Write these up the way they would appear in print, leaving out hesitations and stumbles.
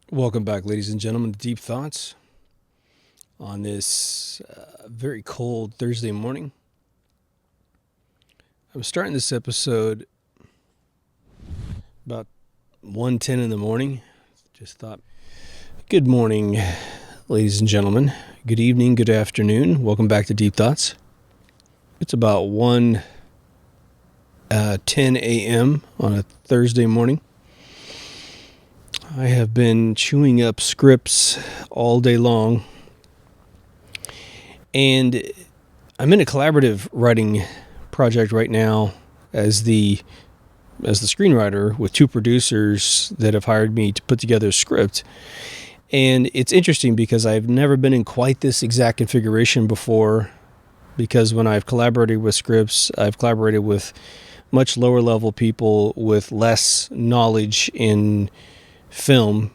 Welcome back, ladies and gentlemen, to Deep Thoughts on this very cold Thursday morning. I'm starting this episode about 1:10 in the morning. Just thought, good morning, ladies and gentlemen. Good evening, good afternoon. Welcome back to Deep Thoughts. It's about 1:10 a.m. on a Thursday morning. I have been chewing up scripts all day long, and I'm in a collaborative writing project right now as the screenwriter with two producers that have hired me to put together a script. And it's interesting because I've never been in quite this exact configuration before, because when I've collaborated with scripts, I've collaborated with much lower level people with less knowledge in film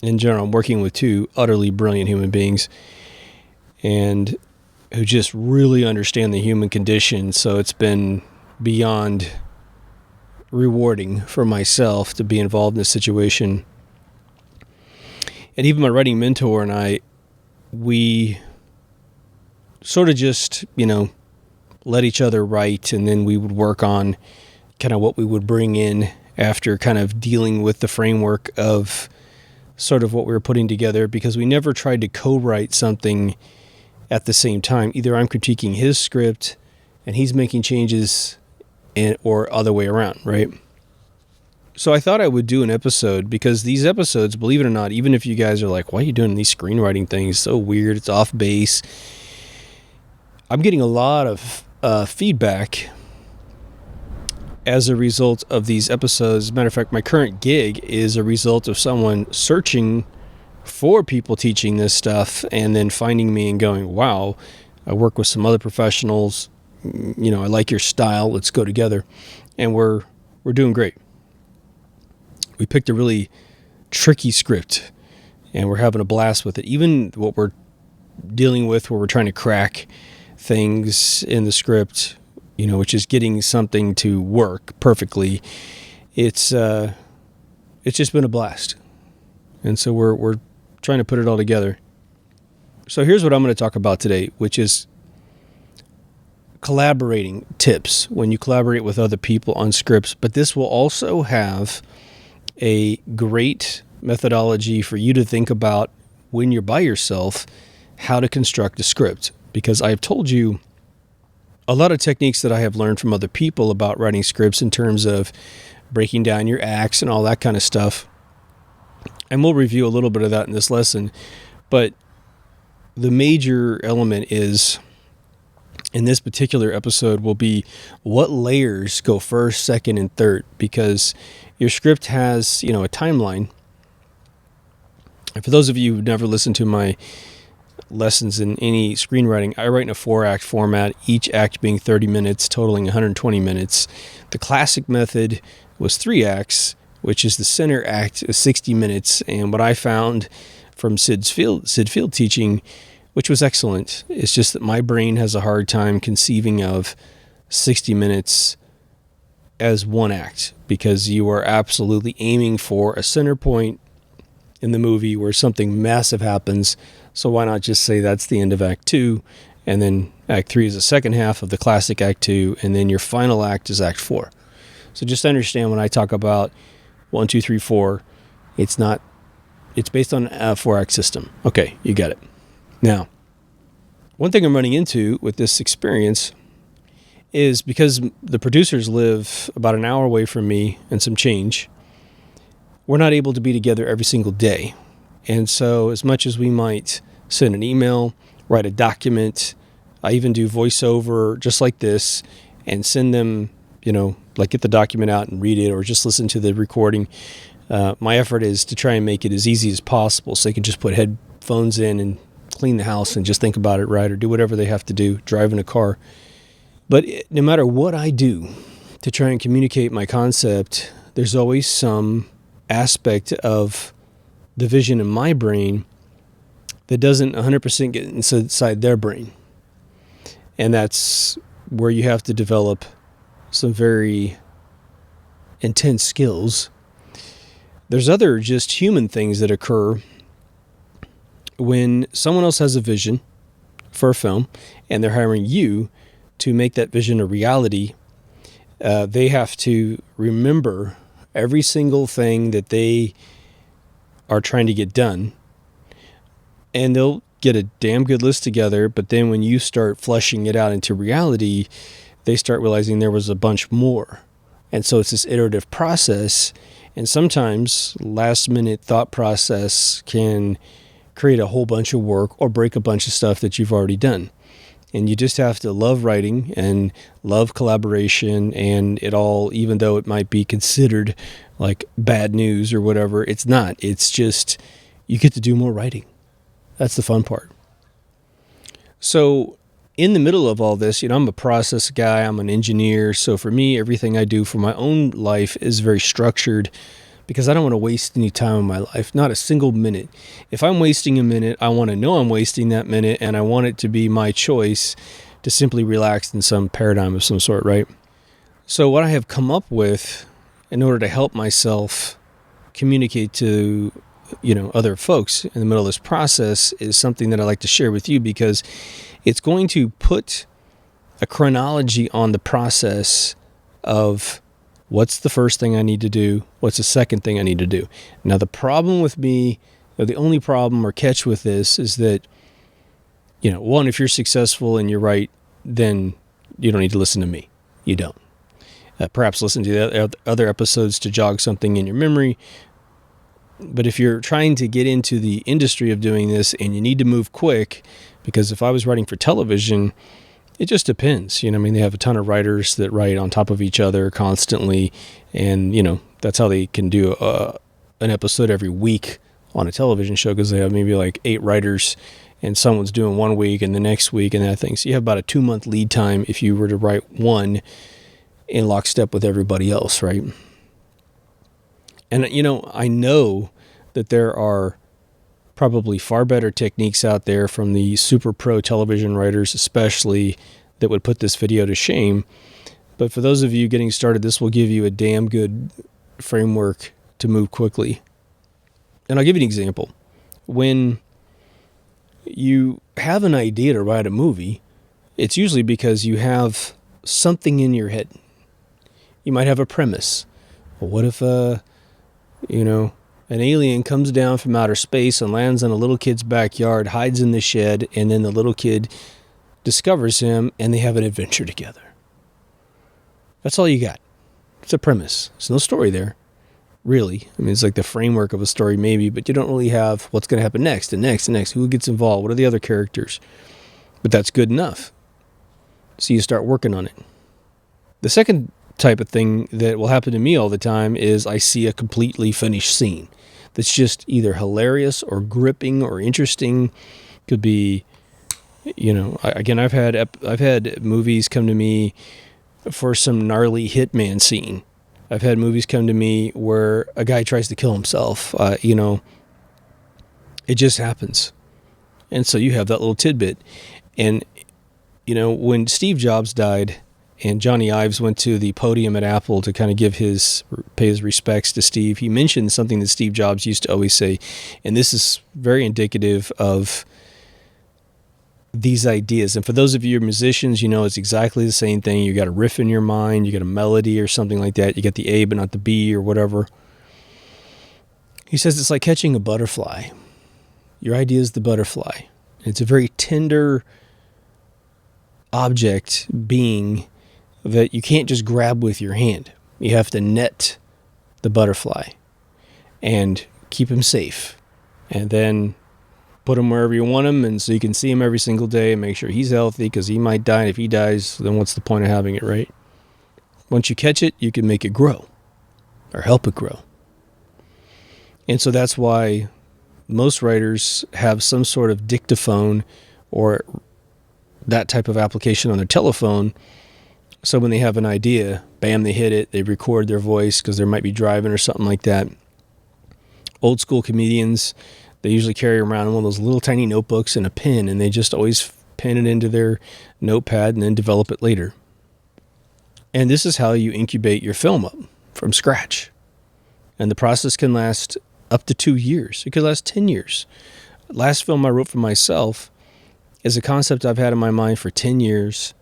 in general. I'm working with two utterly brilliant human beings and who just really understand the human condition. So it's been beyond rewarding for myself to be involved in this situation. And even my writing mentor and I, we sort of just, let each other write, and then we would work on kind of what we would bring in after kind of dealing with the framework of sort of what we were putting together, because we never tried to co-write something at the same time. Either I'm critiquing his script and he's making changes, or other way around, right? So I thought I would do an episode, because these episodes, believe it or not, even if you guys are like, why are you doing these screenwriting things? So weird, it's off base. I'm getting a lot of feedback as a result of these episodes. As a matter of fact, my current gig is a result of someone searching for people teaching this stuff and then finding me and going, wow, I work with some other professionals. I like your style. Let's go together. And we're doing great. We picked a really tricky script and we're having a blast with it. Even what we're dealing with, where we're trying to crack things in the script, which is getting something to work perfectly. It's just been a blast. And so we're trying to put it all together. So here's what I'm going to talk about today, which is collaborating tips when you collaborate with other people on scripts. But this will also have a great methodology for you to think about when you're by yourself, how to construct a script. Because I've told you a lot of techniques that I have learned from other people about writing scripts in terms of breaking down your acts and all that kind of stuff. And we'll review a little bit of that in this lesson. But the major element is, in this particular episode, will be what layers go first, second, and third. Because your script has, a timeline. And for those of you who've never listened to my lessons in any screenwriting, I write in a 4-act format, each act being 30 minutes, totaling 120 minutes. The classic method was 3 acts, which is the center act is 60 minutes. And what I found from Sid Field teaching, which was excellent, is just that my brain has a hard time conceiving of 60 minutes as one act, because you are absolutely aiming for a center point in the movie where something massive happens. So why not just say that's the end of Act 2, and then Act 3 is the second half of the classic Act 2, and then your final act is Act 4. So just understand, when I talk about 1, 2, 3, 4, it's based on a 4-act system. Okay, you get it. Now, one thing I'm running into with this experience is, because the producers live about an hour away from me and some change, we're not able to be together every single day. And so as much as we might send an email, write a document, I even do voiceover just like this and send them, like get the document out and read it, or just listen to the recording. My effort is to try and make it as easy as possible, so they can just put headphones in and clean the house and just think about it, right? Or do whatever they have to do, drive in a car. But no matter what I do to try and communicate my concept, there's always some aspect of the vision in my brain that doesn't 100% get inside their brain. And that's where you have to develop some very intense skills There's other just human things that occur when someone else has a vision for a film and they're hiring you to make that vision a reality. They have to remember every single thing that they are trying to get done, and they'll get a damn good list together, but then when you start fleshing it out into reality, they start realizing there was a bunch more. And so it's this iterative process, and sometimes last minute thought process can create a whole bunch of work or break a bunch of stuff that you've already done. And you just have to love writing and love collaboration, and it all, even though it might be considered like bad news or whatever, it's not. It's just you get to do more writing. That's the fun part. So in the middle of all this, I'm a process guy, I'm an engineer. So for me, everything I do for my own life is very structured because I don't want to waste any time in my life, not a single minute. If I'm wasting a minute, I want to know I'm wasting that minute, and I want it to be my choice to simply relax in some paradigm of some sort, right? So what I have come up with in order to help myself communicate to other folks in the middle of this process is something that I like to share with you, because it's going to put a chronology on the process of what's the first thing I need to do, what's the second thing I need to do. Now, the problem with me, or the only problem or catch with this is that, one, if you're successful and you're right, then you don't need to listen to me. You don't. Perhaps listen to the other episodes to jog something in your memory. But if you're trying to get into the industry of doing this and you need to move quick, because if I was writing for television, it just depends. They have a ton of writers that write on top of each other constantly. And, that's how they can do an episode every week on a television show, because they have maybe like 8 writers and someone's doing 1 week and the next week and that thing. So you have about a 2-month lead time if you were to write one in lockstep with everybody else, right? And, I know that there are probably far better techniques out there from the super pro television writers, especially, that would put this video to shame. But for those of you getting started, this will give you a damn good framework to move quickly. And I'll give you an example. When you have an idea to write a movie, it's usually because you have something in your head. You might have a premise. Well, what if, an alien comes down from outer space and lands in a little kid's backyard, hides in the shed, and then the little kid discovers him and they have an adventure together. That's all you got. It's a premise. There's no story there, really. It's like the framework of a story maybe, but you don't really have what's going to happen next and next and next. Who gets involved? What are the other characters? But that's good enough. So you start working on it. The second type of thing that will happen to me all the time is I see a completely finished scene that's just either hilarious or gripping or interesting. Could be, I've had movies come to me for some gnarly hitman scene. I've had movies come to me where a guy tries to kill himself. It just happens. And so you have that little tidbit. And, when Steve Jobs died and Johnny Ives went to the podium at Apple to kind of pay his respects to Steve, he mentioned something that Steve Jobs used to always say, and this is very indicative of these ideas. And for those of you who are musicians, it's exactly the same thing. You got a riff in your mind, you got a melody or something like that. You got the A but not the B or whatever. He says it's like catching a butterfly. Your idea is the butterfly. It's a very tender object being that you can't just grab with your hand. You have to net the butterfly and keep him safe, and then put him wherever you want him, and so you can see him every single day and make sure he's healthy, because he might die, and if he dies, then what's the point of having it, right? Once you catch it, you can make it grow or help it grow. And so that's why most writers have some sort of dictaphone or that type of application on their telephone. So when they have an idea, bam, they hit it, they record their voice because they might be driving or something like that. Old school comedians, they usually carry around one of those little tiny notebooks and a pen, and they just always pen it into their notepad and then develop it later. And this is how you incubate your film up from scratch. And the process can last up to 2 years. It could last 10 years. Last film I wrote for myself is a concept I've had in my mind for 10 years.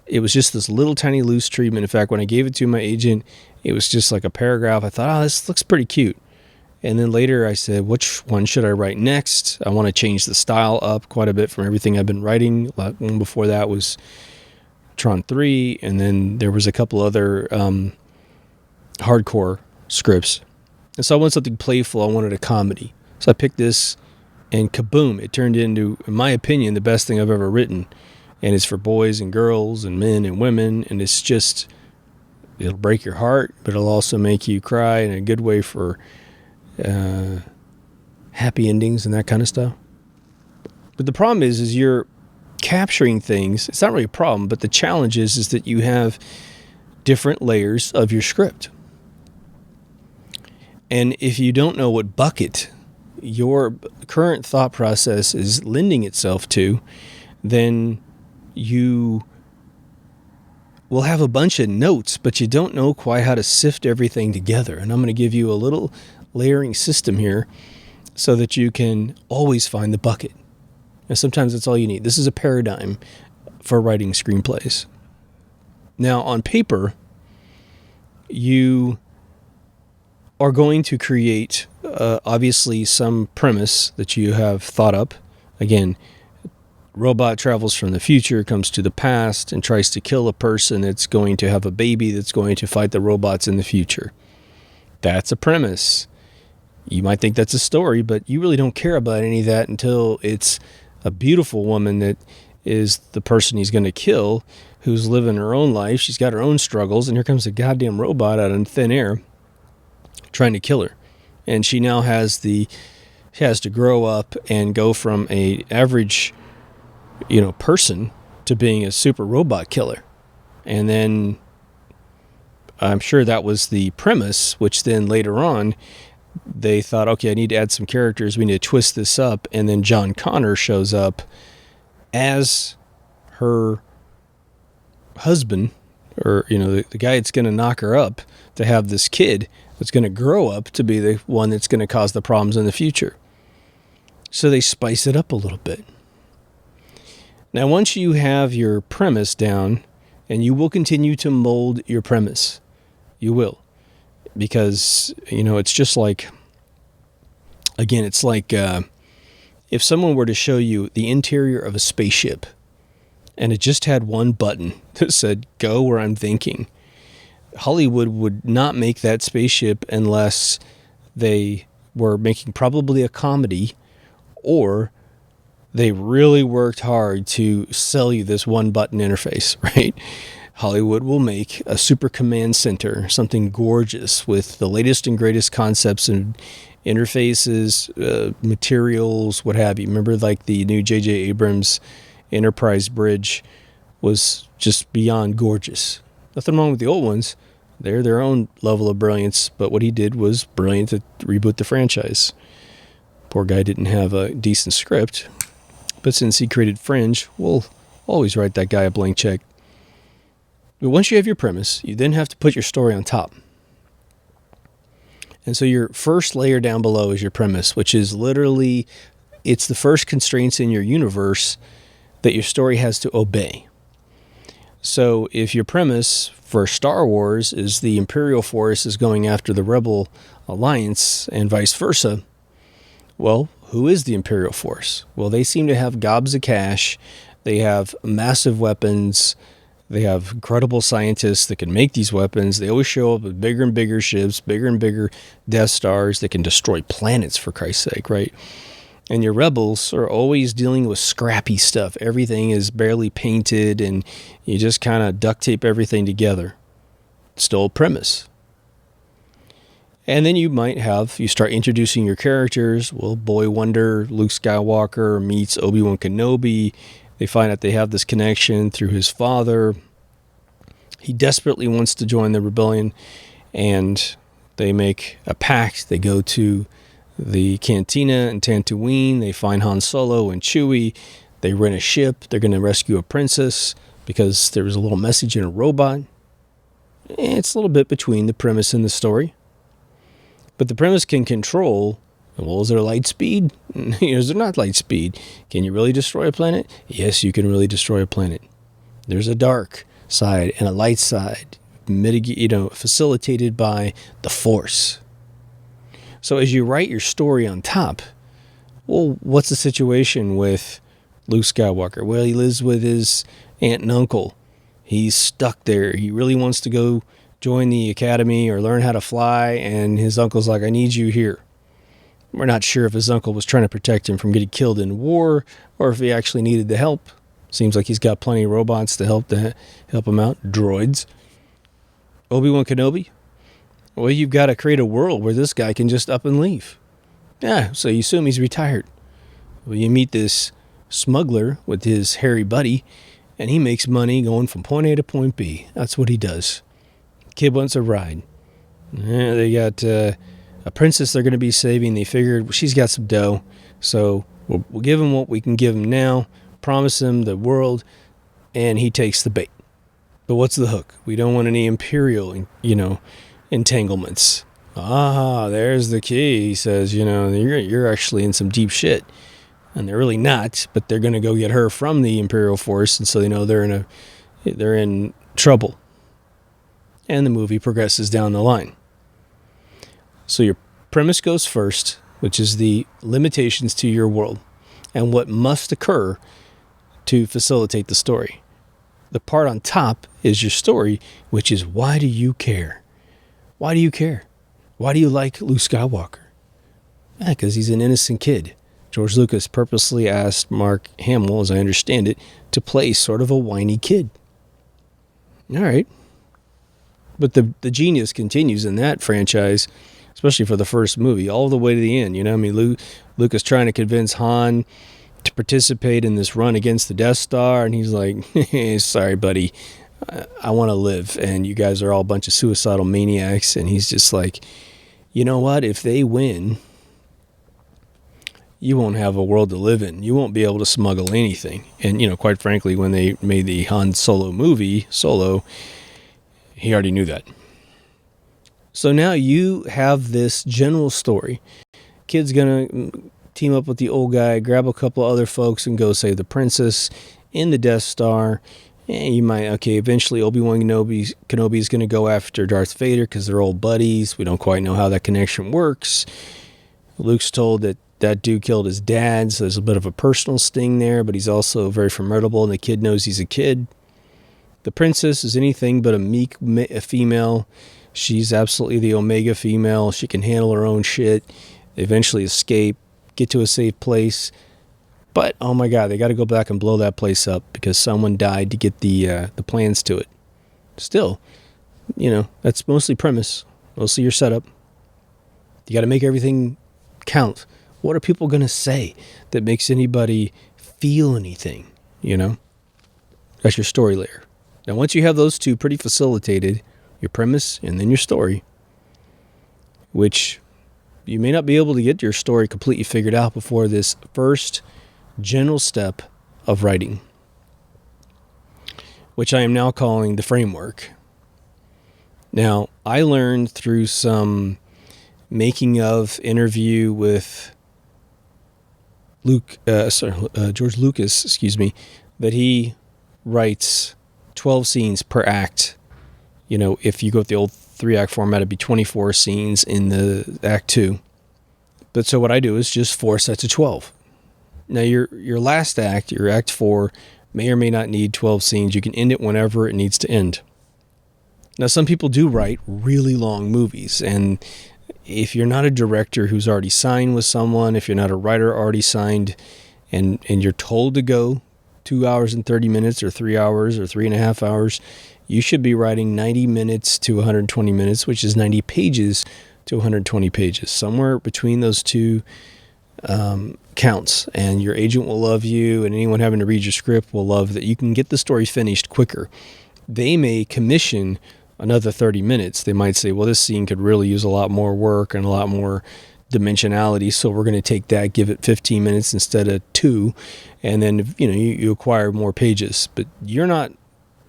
It was just this little tiny loose treatment. In fact, when I gave it to my agent, it was just like a paragraph. I thought, oh, this looks pretty cute. And then later I said, which one should I write next? I want to change the style up quite a bit from everything I've been writing. One before that was Tron 3. And then there was a couple other hardcore scripts. And so I wanted something playful. I wanted a comedy. So I picked this, and kaboom, it turned into, in my opinion, the best thing I've ever written. And it's for boys and girls and men and women. And it's just, it'll break your heart, but it'll also make you cry in a good way for happy endings and that kind of stuff. But the problem is you're capturing things. It's not really a problem, but the challenge is that you have different layers of your script. And if you don't know what bucket your current thought process is lending itself to, then you will have a bunch of notes, but you don't know quite how to sift everything together. And I'm going to give you a little layering system here so that you can always find the bucket. And sometimes that's all you need. This is a paradigm for writing screenplays. Now, on paper, you are going to create, obviously, some premise that you have thought up. Again, robot travels from the future, comes to the past, and tries to kill a person that's going to have a baby that's going to fight the robots in the future. That's a premise. You might think that's a story, but you really don't care about any of that until it's a beautiful woman that is the person he's going to kill, who's living her own life. She's got her own struggles, and here comes a goddamn robot out of thin air trying to kill her. And she now has to grow up and go from a average, person to being a super robot killer. And then I'm sure that was the premise, which then later on they thought, okay, I need to add some characters. We need to twist this up. And then John Connor shows up as her husband, or, the guy that's going to knock her up to have this kid that's going to grow up to be the one that's going to cause the problems in the future. So they spice it up a little bit. Now, once you have your premise down, and you will continue to mold your premise, you will. Because, it's just like, again, it's like if someone were to show you the interior of a spaceship and it just had one button that said, go where I'm thinking, Hollywood would not make that spaceship unless they were making probably a comedy, or they really worked hard to sell you this one button interface, right? Hollywood will make a super command center, something gorgeous with the latest and greatest concepts and interfaces, materials, what have you. Remember, like the new J.J. Abrams Enterprise bridge was just beyond gorgeous. Nothing wrong with the old ones. They're their own level of brilliance, but what he did was brilliant to reboot the franchise. Poor guy didn't have a decent script, but since he created Fringe, we'll always write that guy a blank check. But once you have your premise, you then have to put your story on top. And so your first layer down below is your premise, which is literally, it's the first constraints in your universe that your story has to obey. So if your premise for Star Wars is the Imperial Force is going after the Rebel Alliance and vice versa, well, who is the Imperial Force? Well, they seem to have gobs of cash. They have massive weapons. They have incredible scientists that can make these weapons. They always show up with bigger and bigger ships, bigger and bigger Death Stars that can destroy planets, for Christ's sake, right? And your rebels are always dealing with scrappy stuff. Everything is barely painted, and you just kind of duct tape everything together. Still a premise. And then you start introducing your characters. Well, Boy Wonder, Luke Skywalker meets Obi-Wan Kenobi. They find out they have this connection through his father. He desperately wants to join the rebellion, and they make a pact. They go to the cantina in Tatooine. They find Han Solo and Chewie. They rent a ship. They're going to rescue a princess because there was a little message in a robot. It's a little bit between the premise and the story. But the premise can control, well, is there light speed? Is there not light speed? Can you really destroy a planet? Yes, you can really destroy a planet. There's a dark side and a light side, facilitated by the Force. So as you write your story on top, well, what's the situation with Luke Skywalker? Well, he lives with his aunt and uncle. He's stuck there. He really wants to go join the academy or learn how to fly, and his uncle's like, I need you here. We're not sure if his uncle was trying to protect him from getting killed in war or if he actually needed the help. Seems like he's got plenty of robots to help him out. Droids. Obi-Wan Kenobi? Well, you've got to create a world where this guy can just up and leave. Yeah, so you assume he's retired. Well, you meet this smuggler with his hairy buddy, and he makes money going from point A to point B. That's what he does. Kid wants a ride. Yeah, they got a princess they're going to be saving. They figured she's got some dough, so we'll give him what we can give him now, promise him the world, and he takes the bait. But what's the hook? We don't want any imperial, entanglements. There's the key. He says, you're actually in some deep shit. And they're really not, but they're going to go get her from the Imperial Force, and so they know they're in trouble. And the movie progresses down the line. So your premise goes first, which is the limitations to your world and what must occur to facilitate the story. The part on top is your story, which is, why do you care? Why do you care? Why do you like Luke Skywalker? Because he's an innocent kid. George Lucas purposely asked Mark Hamill, as I understand it, to play sort of a whiny kid. All right. But the genius continues in that franchise, especially for the first movie, all the way to the end. Luke is trying to convince Han to participate in this run against the Death Star, and he's like, sorry, buddy, I want to live, and you guys are all a bunch of suicidal maniacs. And he's just like, you know what? If they win, you won't have a world to live in. You won't be able to smuggle anything. And, quite frankly, when they made the Han Solo movie, he already knew that. So now you have this general story. Kid's going to team up with the old guy, grab a couple other folks, and go save the princess in the Death Star. And you might, eventually Obi-Wan Kenobi is going to go after Darth Vader because they're old buddies. We don't quite know how that connection works. Luke's told that dude killed his dad, so there's a bit of a personal sting there, but he's also very formidable, and the kid knows he's a kid. The princess is anything but a meek female. She's absolutely the Omega female. She can handle her own shit. They eventually escape, get to a safe place. But, oh my God, they got to go back and blow that place up because someone died to get the plans to it. Still, that's mostly premise, mostly your setup. You got to make everything count. What are people going to say that makes anybody feel anything, That's your story layer. Now, once you have those two pretty facilitated, your premise and then your story, which you may not be able to get your story completely figured out before this first general step of writing, which I am now calling the framework. Now, I learned through some making of interview with George Lucas, that he writes 12 scenes per act. If you go with the old 3-act format, it'd be 24 scenes in the act 2. But so what I do is just 4 sets of 12. Now your last act, your act 4, may or may not need 12 scenes. You can end it whenever it needs to end. Now some people do write really long movies, and if you're not a director who's already signed with someone, if you're not a writer already signed, and you're told to go 2 hours and 30 minutes or 3 hours or 3.5 hours, you should be writing 90 minutes to 120 minutes, which is 90 pages to 120 pages. Somewhere between those two counts. And your agent will love you, and anyone having to read your script will love that you can get the story finished quicker. They may commission another 30 minutes. They might say, well, this scene could really use a lot more work and a lot more dimensionality, so we're going to take that, give it 15 minutes instead of 2, and then you acquire more pages. But you're not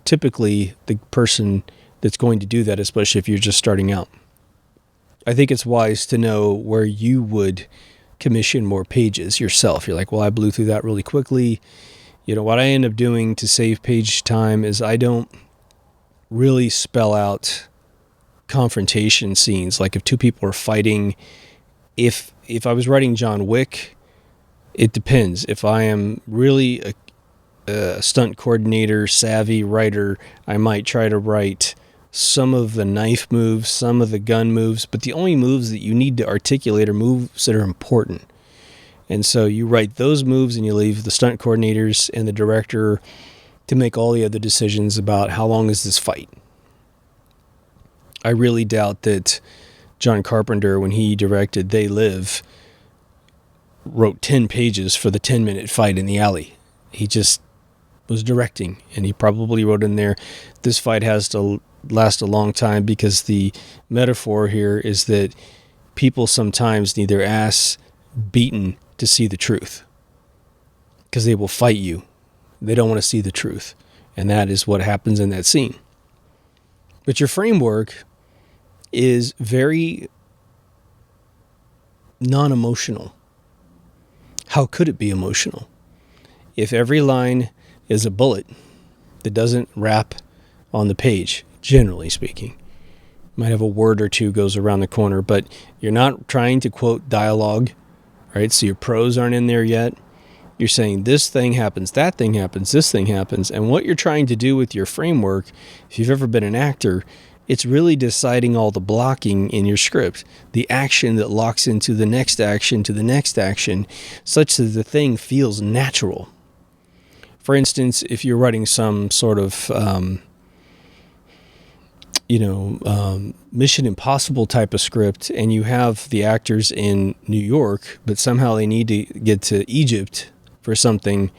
typically the person that's going to do that, especially if you're just starting out. I think it's wise to know where you would commission more pages yourself. You're like, well, I blew through that really quickly. What I end up doing to save page time is I don't really spell out confrontation scenes. Like if two people are fighting, if I was writing John Wick, it depends. If I am really a stunt coordinator, savvy writer, I might try to write some of the knife moves, some of the gun moves, but the only moves that you need to articulate are moves that are important. And so you write those moves and you leave the stunt coordinators and the director to make all the other decisions about how long is this fight. I really doubt that John Carpenter, when he directed They Live, wrote 10 pages for the 10-minute fight in the alley. He just was directing, and he probably wrote in there, this fight has to last a long time, because the metaphor here is that people sometimes need their ass beaten to see the truth, because they will fight you. They don't want to see the truth, and that is what happens in that scene. But your framework is very non-emotional. How could it be emotional? If every line is a bullet that doesn't wrap on the page, generally speaking, might have a word or two goes around the corner, but you're not trying to quote dialogue, right? So your prose aren't in there yet. You're saying this thing happens, that thing happens, this thing happens. And what you're trying to do with your framework, if you've ever been an actor, it's really deciding all the blocking in your script, the action that locks into the next action to the next action, such that the thing feels natural. For instance, if you're writing some sort of, Mission Impossible type of script, and you have the actors in New York, but somehow they need to get to Egypt for something,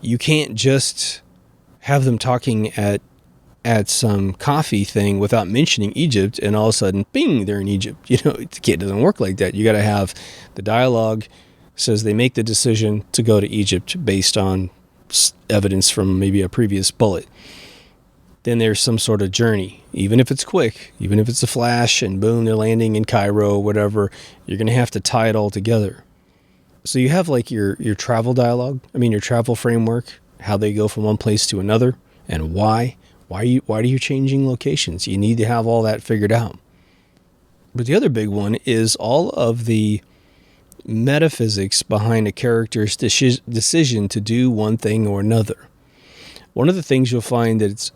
you can't just have them talking at some coffee thing without mentioning Egypt, and all of a sudden, bing, they're in Egypt. It doesn't work like that. You got to have the dialogue says they make the decision to go to Egypt based on evidence from maybe a previous bullet. Then there's some sort of journey, even if it's quick, even if it's a flash and boom, they're landing in Cairo, whatever, you're going to have to tie it all together. So you have like your travel dialogue, your travel framework, how they go from one place to another, and why. Why are you changing locations? You need to have all that figured out. But the other big one is all of the metaphysics behind a character's decision to do one thing or another. One of the things you'll find that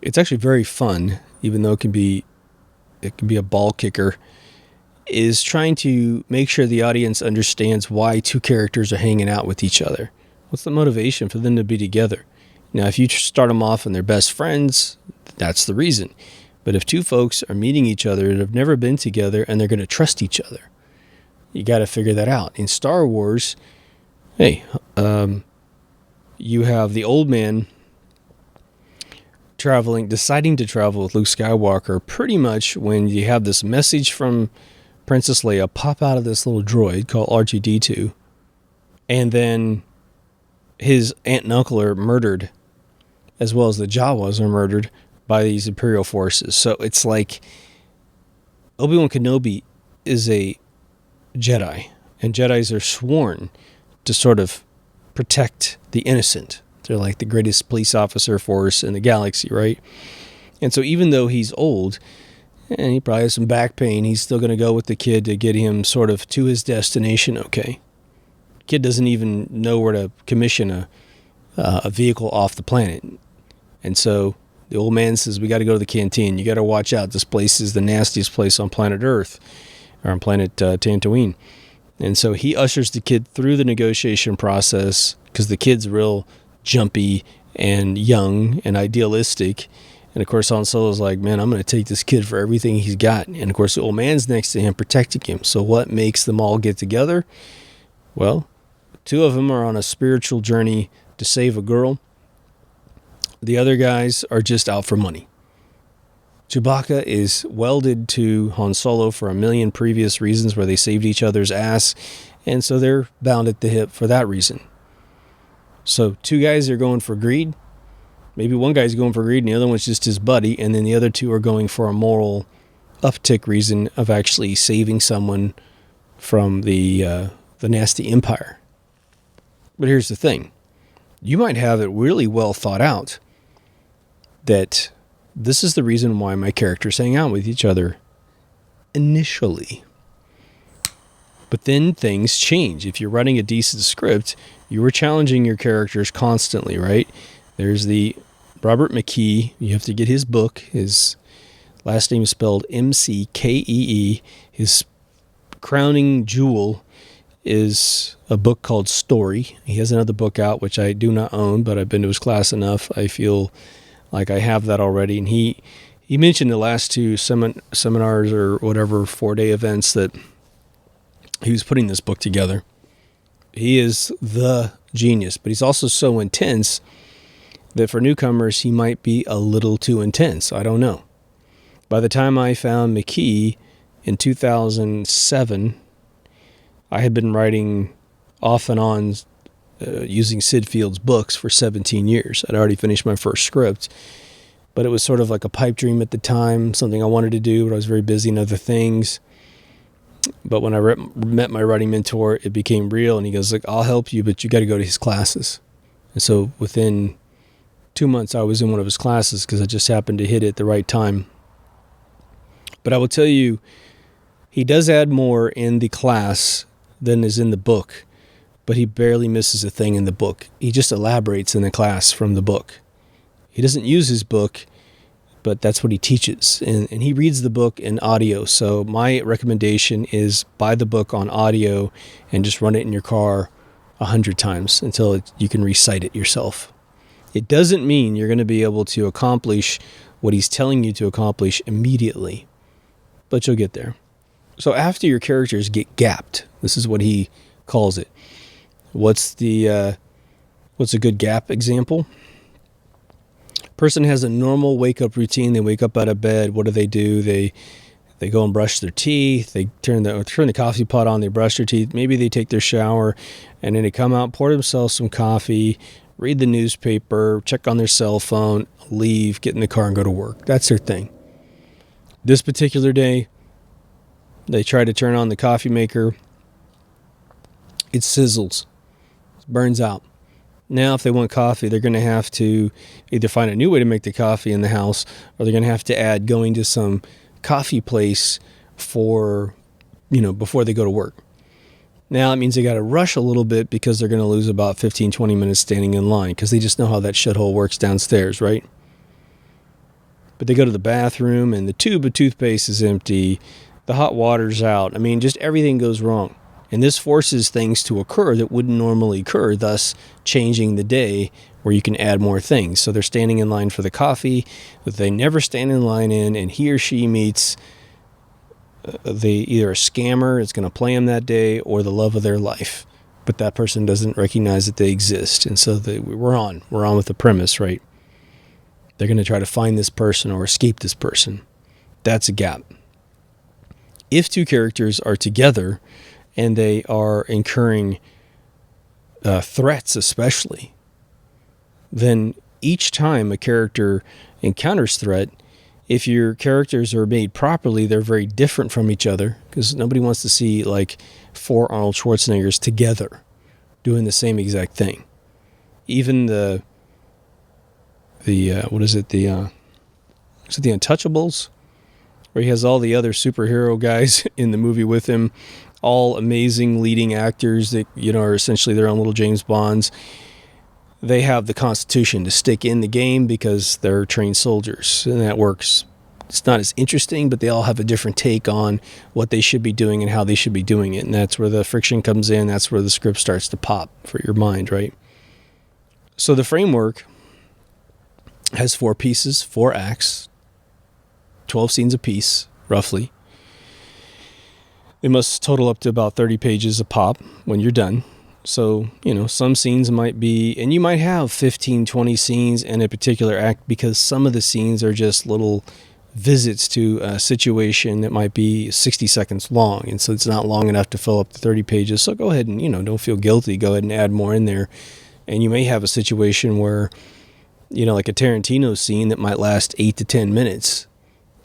it's actually very fun, even though it can be a ball kicker, is trying to make sure the audience understands why two characters are hanging out with each other. What's the motivation for them to be together? Now, if you start them off and they're best friends, that's the reason. But if two folks are meeting each other and have never been together and they're going to trust each other, you got to figure that out. In Star Wars, you have the old man deciding to travel with Luke Skywalker pretty much when you have this message from Princess Leia pop out of this little droid called R2-D2, and then his aunt and uncle are murdered, as well as the Jawas are murdered by these Imperial forces. So it's like Obi-Wan Kenobi is a Jedi, and Jedis are sworn to sort of protect the innocent. They're like the greatest police officer force in the galaxy, right? And so even though he's old, and he probably has some back pain, he's still going to go with the kid to get him sort of to his destination, okay? Kid doesn't even know where to commission a vehicle off the planet. And so the old man says, we got to go to the canteen. You got to watch out. This place is the nastiest place on planet Earth, or on planet Tatooine. And so he ushers the kid through the negotiation process, because the kid's real jumpy and young and idealistic. And of course, Han Solo's like, man, I'm going to take this kid for everything he's got. And of course, the old man's next to him protecting him. So what makes them all get together? Well, two of them are on a spiritual journey to save a girl. The other guys are just out for money. Chewbacca is welded to Han Solo for a million previous reasons where they saved each other's ass, and so they're bound at the hip for that reason. So two guys are going for greed. Maybe one guy's going for greed and the other one's just his buddy, and then the other two are going for a moral uptick reason of actually saving someone from the nasty empire. But here's the thing. You might have it really well thought out that this is the reason why my characters hang out with each other initially. But then things change. If you're running a decent script, you are challenging your characters constantly, right? There's the Robert McKee. You have to get his book. His last name is spelled Mckee. His crowning jewel is a book called Story. He has another book out, which I do not own, but I've been to his class enough. I feel like I have that already. And he mentioned the last two seminars or whatever 4-day events that he was putting this book together. He is the genius, but he's also so intense that for newcomers, he might be a little too intense. I don't know. By the time I found McKee in 2007, I had been writing off and on using Sid Field's books for 17 years. I'd already finished my first script, but it was sort of like a pipe dream at the time, something I wanted to do, but I was very busy in other things. But when I met my writing mentor, it became real, and he goes, like, I'll help you, but you got to go to his classes. And so within 2 months, I was in one of his classes because I just happened to hit it at the right time. But I will tell you, he does add more in the class than is in the book, but he barely misses a thing in the book. He just elaborates in the class from the book. He doesn't use his book, but that's what he teaches. And he reads the book in audio. So my recommendation is buy the book on audio and just run it in your car 100 times until you can recite it yourself. It doesn't mean you're going to be able to accomplish what he's telling you to accomplish immediately, but you'll get there. So after your characters get gapped, this is what he calls it. What's a good gap example? Person has a normal wake-up routine. They wake up out of bed. What do? They go and brush their teeth. They turn the coffee pot on. They brush their teeth. Maybe they take their shower, and then they come out, pour themselves some coffee, read the newspaper, check on their cell phone, leave, get in the car, and go to work. That's their thing. This particular day, they try to turn on the coffee maker. It sizzles. It burns out. Now, if they want coffee, they're going to have to either find a new way to make the coffee in the house, or they're going to have to add going to some coffee place before they go to work. Now, it means they got to rush a little bit because they're going to lose about 15, 20 minutes standing in line because they just know how that shithole works downstairs, right? But they go to the bathroom and the tube of toothpaste is empty. The hot water's out. I mean, just everything goes wrong. And this forces things to occur that wouldn't normally occur, thus changing the day where you can add more things. So they're standing in line for the coffee that they never stand in line in, and he or she meets either a scammer that's going to play them that day or the love of their life. But that person doesn't recognize that they exist. And so we're on with the premise, right? They're going to try to find this person or escape this person. That's a gap. If two characters are together and they are incurring threats especially, then each time a character encounters threat, if your characters are made properly, they're very different from each other because nobody wants to see like 4 Arnold Schwarzeneggers together doing the same exact thing. Even the Untouchables, where he has all the other superhero guys in the movie with him, all amazing leading actors that, are essentially their own little James Bonds. They have the constitution to stick in the game because they're trained soldiers, and that works. It's not as interesting, but they all have a different take on what they should be doing and how they should be doing it, and that's where the friction comes in. That's where the script starts to pop for your mind, right? So the framework has 4 pieces, 4 acts, 12 scenes apiece, roughly. They must total up to about 30 pages a pop when you're done. So, some scenes might be, and you might have 15, 20 scenes in a particular act because some of the scenes are just little visits to a situation that might be 60 seconds long. And so it's not long enough to fill up the 30 pages. So go ahead and, don't feel guilty. Go ahead and add more in there. And you may have a situation where, like a Tarantino scene that might last 8 to 10 minutes.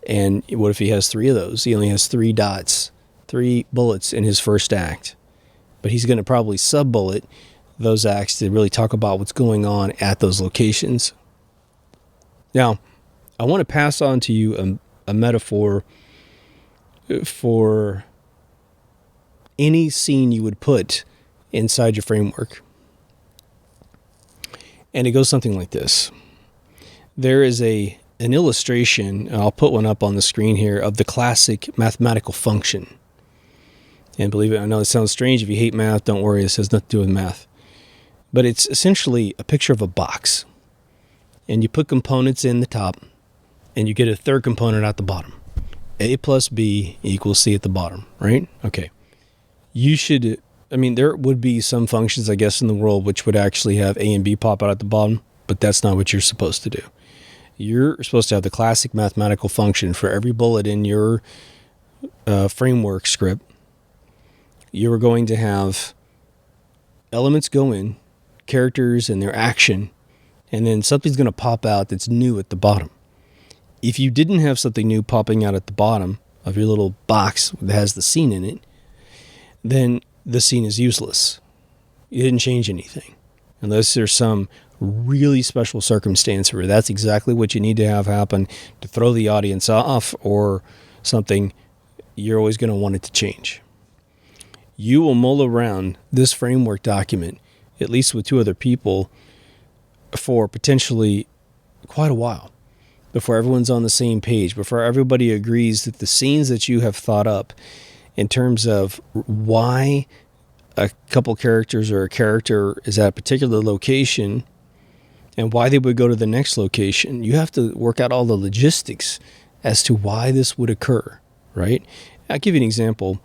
And what if he has 3 of those? He only has 3 dots, 3 bullets in his first act. But he's going to probably sub-bullet those acts to really talk about what's going on at those locations. Now, I want to pass on to you a metaphor for any scene you would put inside your framework. And it goes something like this. There is an illustration, and I'll put one up on the screen here, of the classic mathematical function. And believe it, I know it sounds strange. If you hate math, don't worry, this has nothing to do with math. But it's essentially a picture of a box. And you put components in the top, and you get a third component at the bottom. A plus B equals C at the bottom, right? Okay. There would be some functions, I guess, in the world which would actually have A and B pop out at the bottom, but that's not what you're supposed to do. You're supposed to have the classic mathematical function for every bullet in your framework script. You're going to have elements go in, characters and their action, and then something's going to pop out that's new at the bottom. If you didn't have something new popping out at the bottom of your little box that has the scene in it, then the scene is useless. You didn't change anything. Unless there's some really special circumstance where that's exactly what you need to have happen to throw the audience off or something, you're always going to want it to change. You will mull around this framework document, at least with 2 other people, for potentially quite a while before everyone's on the same page, before everybody agrees that the scenes that you have thought up in terms of why a couple characters or a character is at a particular location and why they would go to the next location. You have to work out all the logistics as to why this would occur, right? I'll give you an example.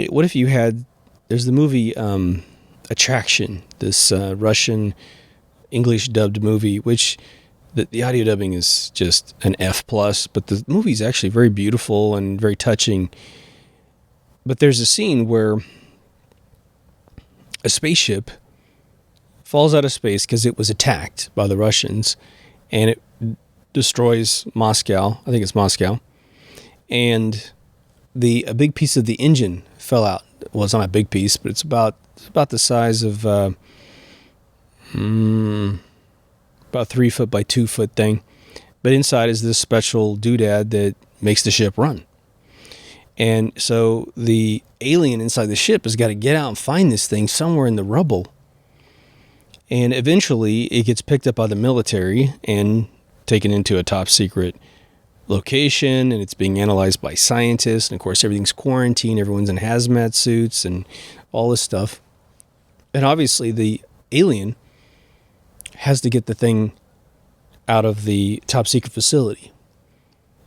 What if you had, there's the movie Attraction, this Russian English dubbed movie, which the audio dubbing is just an F+, but the movie is actually very beautiful and very touching. But there's a scene where a spaceship falls out of space because it was attacked by the Russians, and it destroys Moscow. I think it's Moscow. And a big piece of the engine fell out. Well, it's not a big piece, but it's about the size of about 3 foot by 2 foot thing. But inside is this special doodad that makes the ship run. And so the alien inside the ship has got to get out and find this thing somewhere in the rubble. And eventually it gets picked up by the military and taken into a top secret location, and it's being analyzed by scientists. And of course, everything's quarantined. Everyone's in hazmat suits and all this stuff. And obviously the alien has to get the thing out of the top secret facility.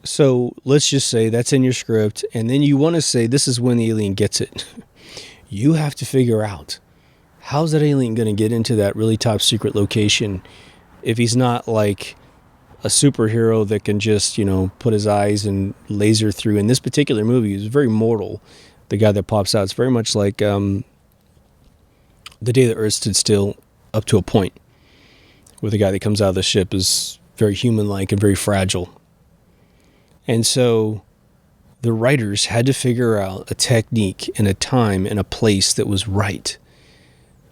So let's just say that's in your script, and then you want to say this is when the alien gets it. You have to figure out, how's that alien going to get into that really top secret location if he's not like a superhero that can just, put his eyes and laser through. In this particular movie, he's very mortal, the guy that pops out. It's very much like The Day the Earth Stood Still up to a point, where the guy that comes out of the ship is very human-like and very fragile. And so the writers had to figure out a technique and a time and a place that was right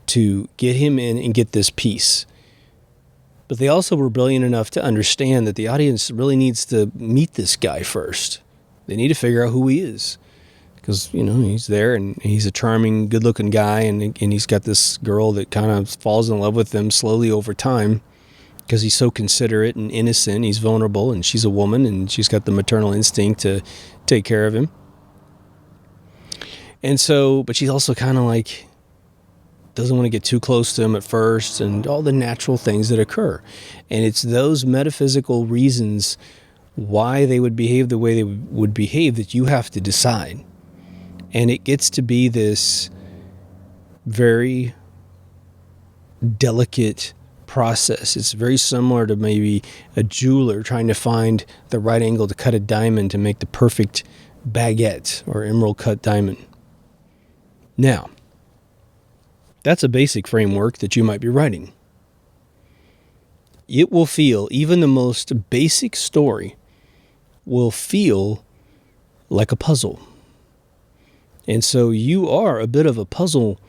to get him in and get this piece. But they also were brilliant enough to understand that the audience really needs to meet this guy first. They need to figure out who he is. Because, he's there and he's a charming, good-looking guy, and he's got this girl that kind of falls in love with him slowly over time because he's so considerate and innocent. He's vulnerable, and she's a woman, and she's got the maternal instinct to take care of him. And so, but she's also kind of like, doesn't want to get too close to him at first, and all the natural things that occur. And it's those metaphysical reasons why they would behave the way they would behave that you have to decide. And it gets to be this very delicate process. It's very similar to maybe a jeweler trying to find the right angle to cut a diamond to make the perfect baguette or emerald cut diamond. Now, that's a basic framework that you might be writing. It will feel, even the most basic story will feel like a puzzle. And so you are a bit of a puzzle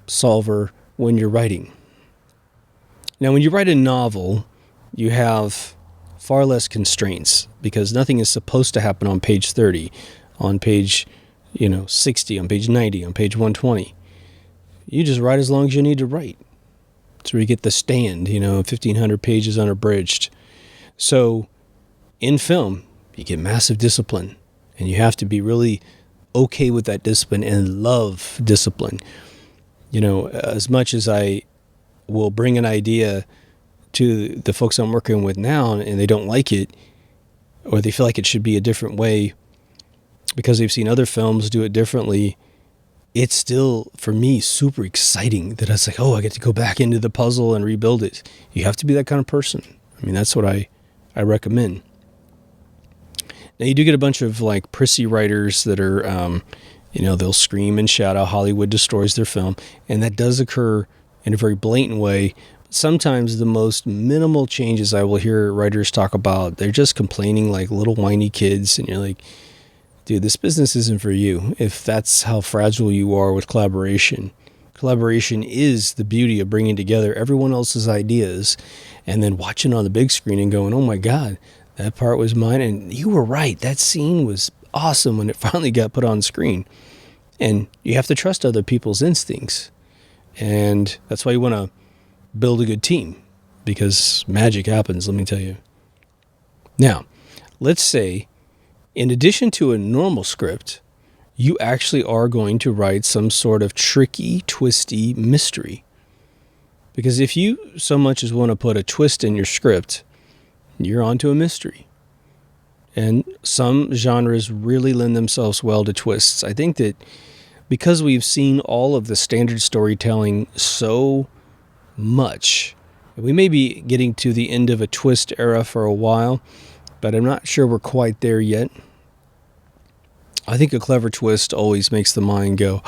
solver when you're writing. Now, when you write a novel, you have far less constraints because nothing is supposed to happen on page 30, on page 60, on page 90, on page 120. You just write as long as you need to write. So you get the stand, 1,500 pages unabridged. So in film, you get massive discipline, and you have to be really okay with that discipline and love discipline. As much as I will bring an idea to the folks I'm working with now and they don't like it, or they feel like it should be a different way because they've seen other films do it differently, it's still, for me, super exciting that I was like, I get to go back into the puzzle and rebuild it. You have to be that kind of person. I mean, that's what I recommend. Now, you do get a bunch of like prissy writers that are, they'll scream and shout out Hollywood destroys their film. And that does occur in a very blatant way. Sometimes the most minimal changes I will hear writers talk about, they're just complaining like little whiny kids. And you're like, dude, this business isn't for you if that's how fragile you are with collaboration. Collaboration is the beauty of bringing together everyone else's ideas and then watching on the big screen and going, oh my God, that part was mine. And you were right. That scene was awesome when it finally got put on screen. And you have to trust other people's instincts. And that's why you want to build a good team, because magic happens, let me tell you. Now, let's say, in addition to a normal script, you actually are going to write some sort of tricky, twisty mystery. Because if you so much as want to put a twist in your script, you're onto a mystery. And some genres really lend themselves well to twists. I think that because we've seen all of the standard storytelling so much, we may be getting to the end of a twist era for a while, but I'm not sure we're quite there yet. I think a clever twist always makes the mind go,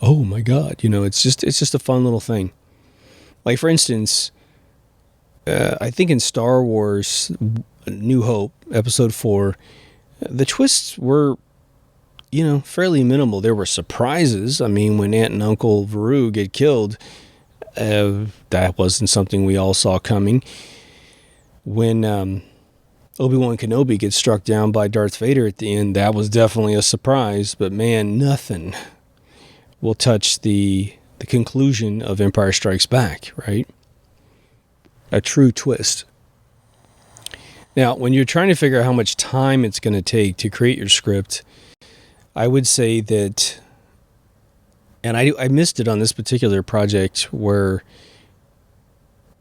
oh my God, it's just a fun little thing. Like, for instance, I think in Star Wars New Hope, Episode 4, the twists were, fairly minimal. There were surprises. I mean, when Aunt and Uncle Veru get killed, that wasn't something we all saw coming. When Obi-Wan Kenobi gets struck down by Darth Vader at the end, that was definitely a surprise. But man, nothing will touch the conclusion of Empire Strikes Back, right? A true twist. Now, when you're trying to figure out how much time it's going to take to create your script, I would say that, and I missed it on this particular project, where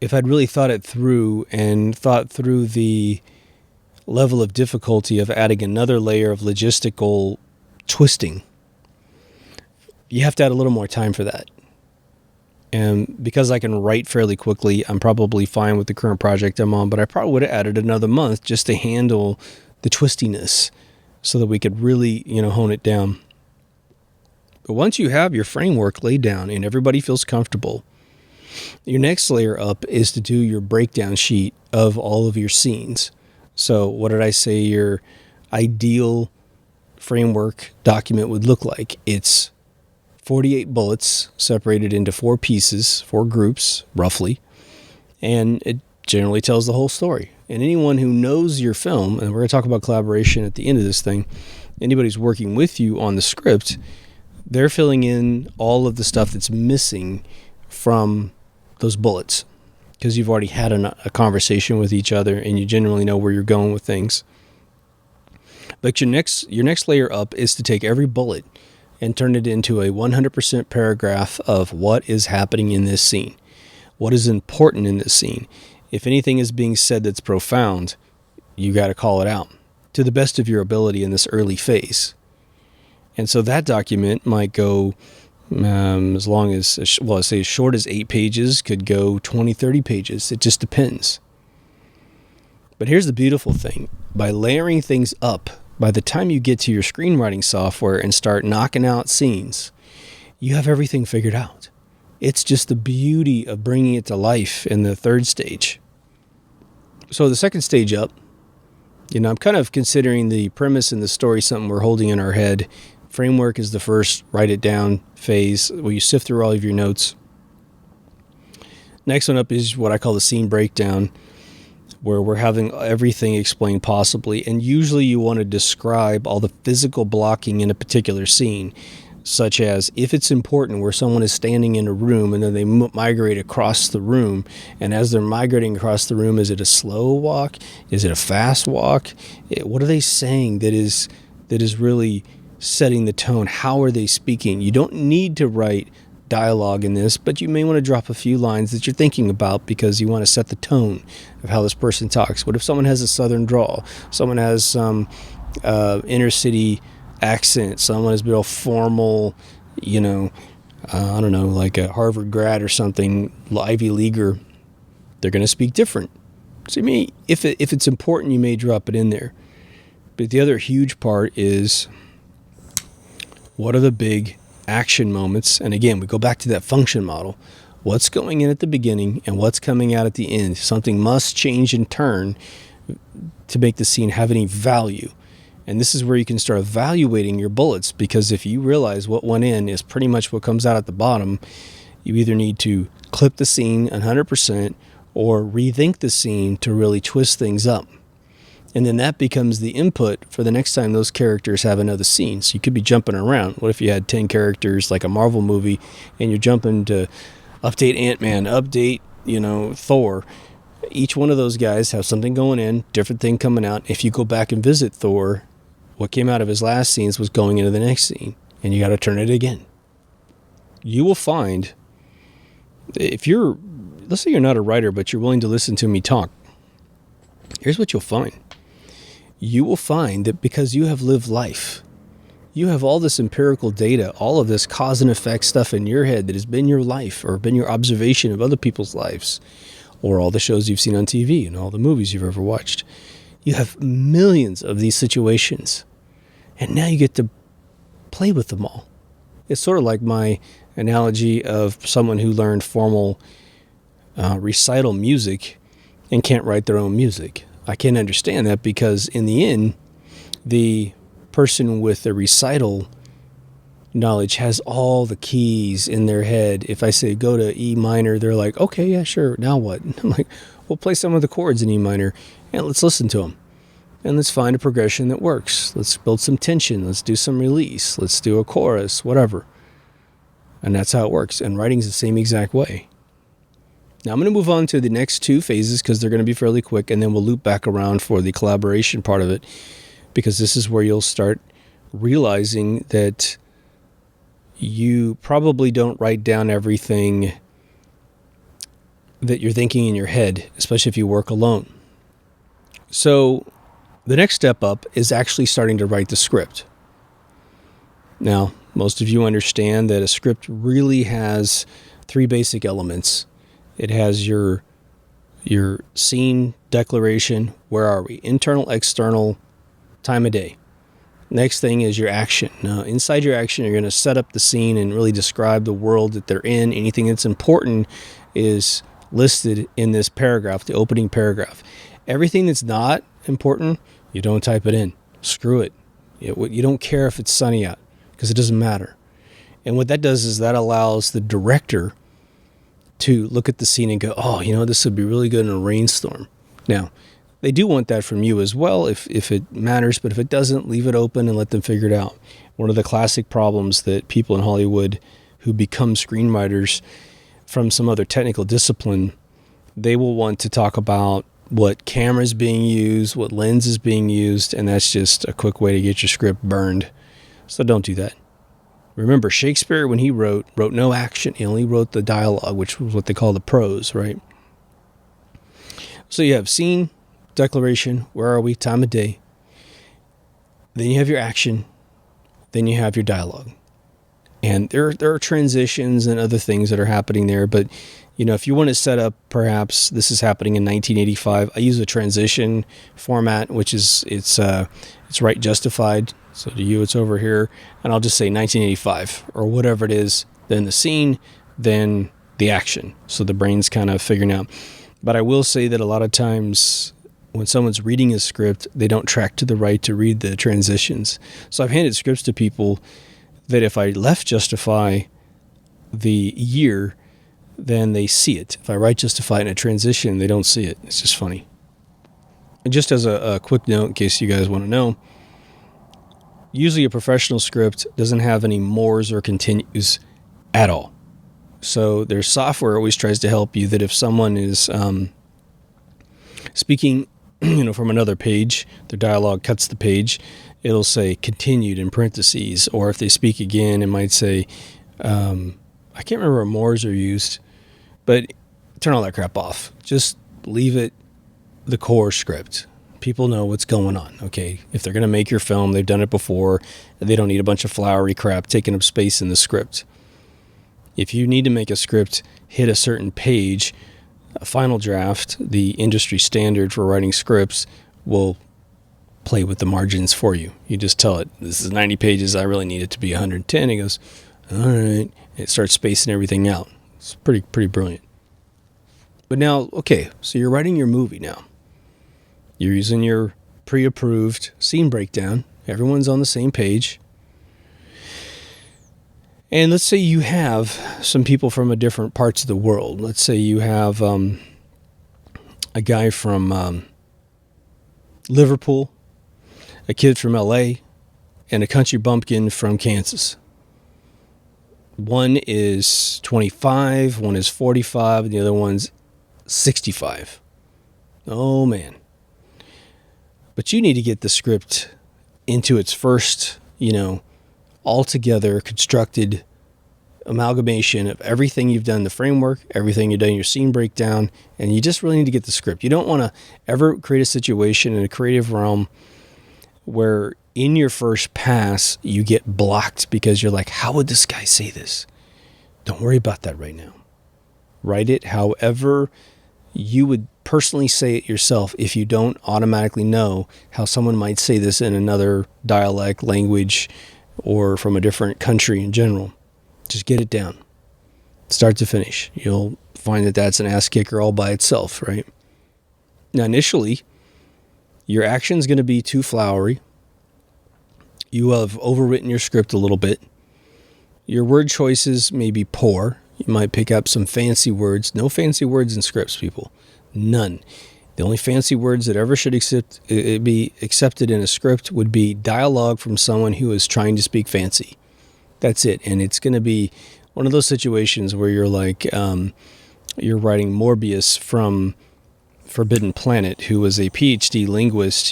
if I'd really thought it through and thought through the level of difficulty of adding another layer of logistical twisting, you have to add a little more time for that. And because I can write fairly quickly, I'm probably fine with the current project I'm on, but I probably would have added another month just to handle the twistiness so that we could really, hone it down. But once you have your framework laid down and everybody feels comfortable, your next layer up is to do your breakdown sheet of all of your scenes. So what did I say your ideal framework document would look like? It's 48 bullets separated into 4 pieces, 4 groups, roughly. And it generally tells the whole story. And anyone who knows your film, and we're going to talk about collaboration at the end of this thing, anybody who's working with you on the script, they're filling in all of the stuff that's missing from those bullets, because you've already had a conversation with each other and you generally know where you're going with things. But your next layer up is to take every bullet and turn it into a 100% paragraph of what is happening in this scene, what is important in this scene. If anything is being said that's profound, you got to call it out to the best of your ability in this early phase. And so that document might go as long as, well, I say as short as 8 pages, could go 20, 30 pages. It just depends. But here's the beautiful thing. By layering things up, by the time you get to your screenwriting software and start knocking out scenes, you have everything figured out. It's just the beauty of bringing it to life in the third stage. So the second stage up I'm kind of considering the premise and the story something we're holding in our head. Framework is the first write it down phase where you sift through all of your notes. Next one up is what I call the scene breakdown, where we're having everything explained possibly. And usually you want to describe all the physical blocking in a particular scene, such as if it's important where someone is standing in a room and then they migrate across the room. And as they're migrating across the room, is it a slow walk? Is it a fast walk? What are they saying that is really setting the tone? How are they speaking? You don't need to write dialogue in this, but you may want to drop a few lines that you're thinking about because you want to set the tone of how this person talks. What if someone has a southern drawl? Someone has some inner city accent. Someone is real formal, I don't know, like a Harvard grad or something, Ivy Leaguer. They're going to speak different. So if it's important, you may drop it in there. But the other huge part is, what are the big action moments? And again, we go back to that function model. What's going in at the beginning and what's coming out at the end? Something must change and turn to make the scene have any value. And this is where you can start evaluating your bullets, because if you realize what went in is pretty much what comes out at the bottom, you either need to clip the scene 100% or rethink the scene to really twist things up. And then that becomes the input for the next time those characters have another scene. So you could be jumping around. What if you had 10 characters like a Marvel movie and you're jumping to update Ant-Man, update, Thor? Each one of those guys have something going in, different thing coming out. If you go back and visit Thor, what came out of his last scenes was going into the next scene, and you got to turn it again. You will find, let's say you're not a writer, but you're willing to listen to me talk. Here's what you'll find. You will find that because you have lived life, you have all this empirical data, all of this cause and effect stuff in your head that has been your life or been your observation of other people's lives, or all the shows you've seen on TV and all the movies you've ever watched. You have millions of these situations, and now you get to play with them all. It's sort of like my analogy of someone who learned formal recital music and can't write their own music. I can understand that because in the end, the person with the recital knowledge has all the keys in their head. If I say go to E minor, they're like, okay, yeah, sure. Now what? I'm like, we'll play some of the chords in E minor and let's listen to them. And let's find a progression that works. Let's build some tension. Let's do some release. Let's do a chorus, whatever. And that's how it works. And writing's the same exact way. Now I'm going to move on to the next two phases because they're going to be fairly quick, and then we'll loop back around for the collaboration part of it, because this is where you'll start realizing that you probably don't write down everything that you're thinking in your head, especially if you work alone. So the next step up is actually starting to write the script. Now, most of you understand that a script really has three basic elements. It has your scene declaration, where are we? Internal, external, time of day. Next thing is your action. Now, inside your action, you're going to set up the scene and really describe the world that they're in. Anything that's important is listed in this paragraph, the opening paragraph. Everything that's not important, you don't type it in. Screw it. You don't care if it's sunny out because it doesn't matter. And what that does is that allows the director to look at the scene and go, oh, this would be really good in a rainstorm. Now, they do want that from you as well if it matters, but if it doesn't, leave it open and let them figure it out. One of the classic problems that people in Hollywood who become screenwriters from some other technical discipline, they will want to talk about what camera is being used, what lens is being used, and that's just a quick way to get your script burned. So don't do that. Remember, Shakespeare, when he wrote no action. He only wrote the dialogue, which was what they call the prose, right? So you have scene, declaration, where are we, time of day. Then you have your action. Then you have your dialogue. And there are transitions and other things that are happening there. But, if you want to set up, perhaps this is happening in 1985, I use a transition format, which is, it's right justified. So to you, it's over here. And I'll just say 1985 or whatever it is. Then the scene, then the action. So the brain's kind of figuring out. But I will say that a lot of times when someone's reading a script, they don't track to the right to read the transitions. So I've handed scripts to people that if I left Justify the year, then they see it. If I write Justify in a transition, they don't see it. It's just funny. And just as a quick note, in case you guys want to know, usually a professional script doesn't have any mores or continues at all. So their software always tries to help you that if someone is speaking from another page, their dialogue cuts the page, it'll say continued in parentheses. Or if they speak again, it might say, I can't remember what mores are used, but turn all that crap off. Just leave it the core script. People know what's going on, okay? If they're going to make your film, they've done it before. They don't need a bunch of flowery crap taking up space in the script. If you need to make a script hit a certain page, a final draft, the industry standard for writing scripts, will play with the margins for you. You just tell it, this is 90 pages, I really need it to be 110. It goes, all right. It starts spacing everything out. It's pretty brilliant. But now, okay, so you're writing your movie now. You're using your pre-approved scene breakdown. Everyone's on the same page. And let's say you have some people from different parts of the world. Let's say you have a guy from Liverpool, a kid from LA, and a country bumpkin from Kansas. One is 25, one is 45, and the other one's 65. Oh, man. But you need to get the script into its first, altogether constructed amalgamation of everything you've done, the framework, everything you've done, your scene breakdown, and you just really need to get the script. You don't want to ever create a situation in a creative realm where in your first pass you get blocked because you're like, how would this guy say this? Don't worry about that right now. Write it however you would personally say it yourself if you don't automatically know how someone might say this in another dialect, language, or from a different country in general. Just get it down. Start to finish. You'll find that that's an ass kicker all by itself, right? Now, initially, your action's going to be too flowery. You have overwritten your script a little bit. Your word choices may be poor. You might pick up some fancy words. No fancy words in scripts, people. None. The only fancy words that ever should be accepted in a script would be dialogue from someone who is trying to speak fancy. That's it. And it's going to be one of those situations where you're like, you're writing Morbius from Forbidden Planet, who was a PhD linguist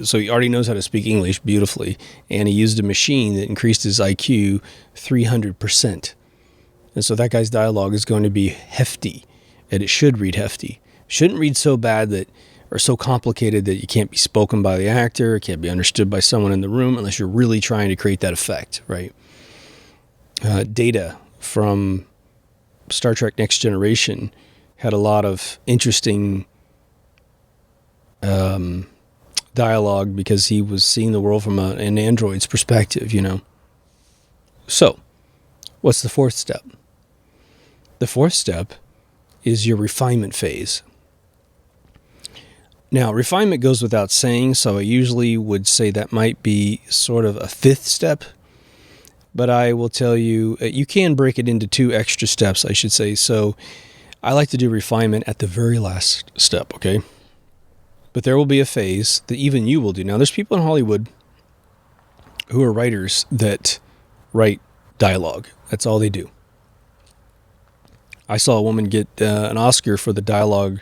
so he already knows how to speak English beautifully, and he used a machine that increased his IQ 300%. And so that guy's dialogue is going to be hefty, and it should read hefty. Shouldn't read so bad or so complicated that you can't be spoken by the actor, it can't be understood by someone in the room unless you're really trying to create that effect, right? Data from Star Trek Next Generation had a lot of interesting dialogue because he was seeing the world from an android's perspective, So, what's the fourth step? The fourth step is your refinement phase. Now, refinement goes without saying, so I usually would say that might be sort of a fifth step, but I will tell you, you can break it into 2 extra steps, I should say. So I like to do refinement at the very last step, okay? But there will be a phase that even you will do. Now, there's people in Hollywood who are writers that write dialogue. That's all they do. I saw a woman get an Oscar for the dialogue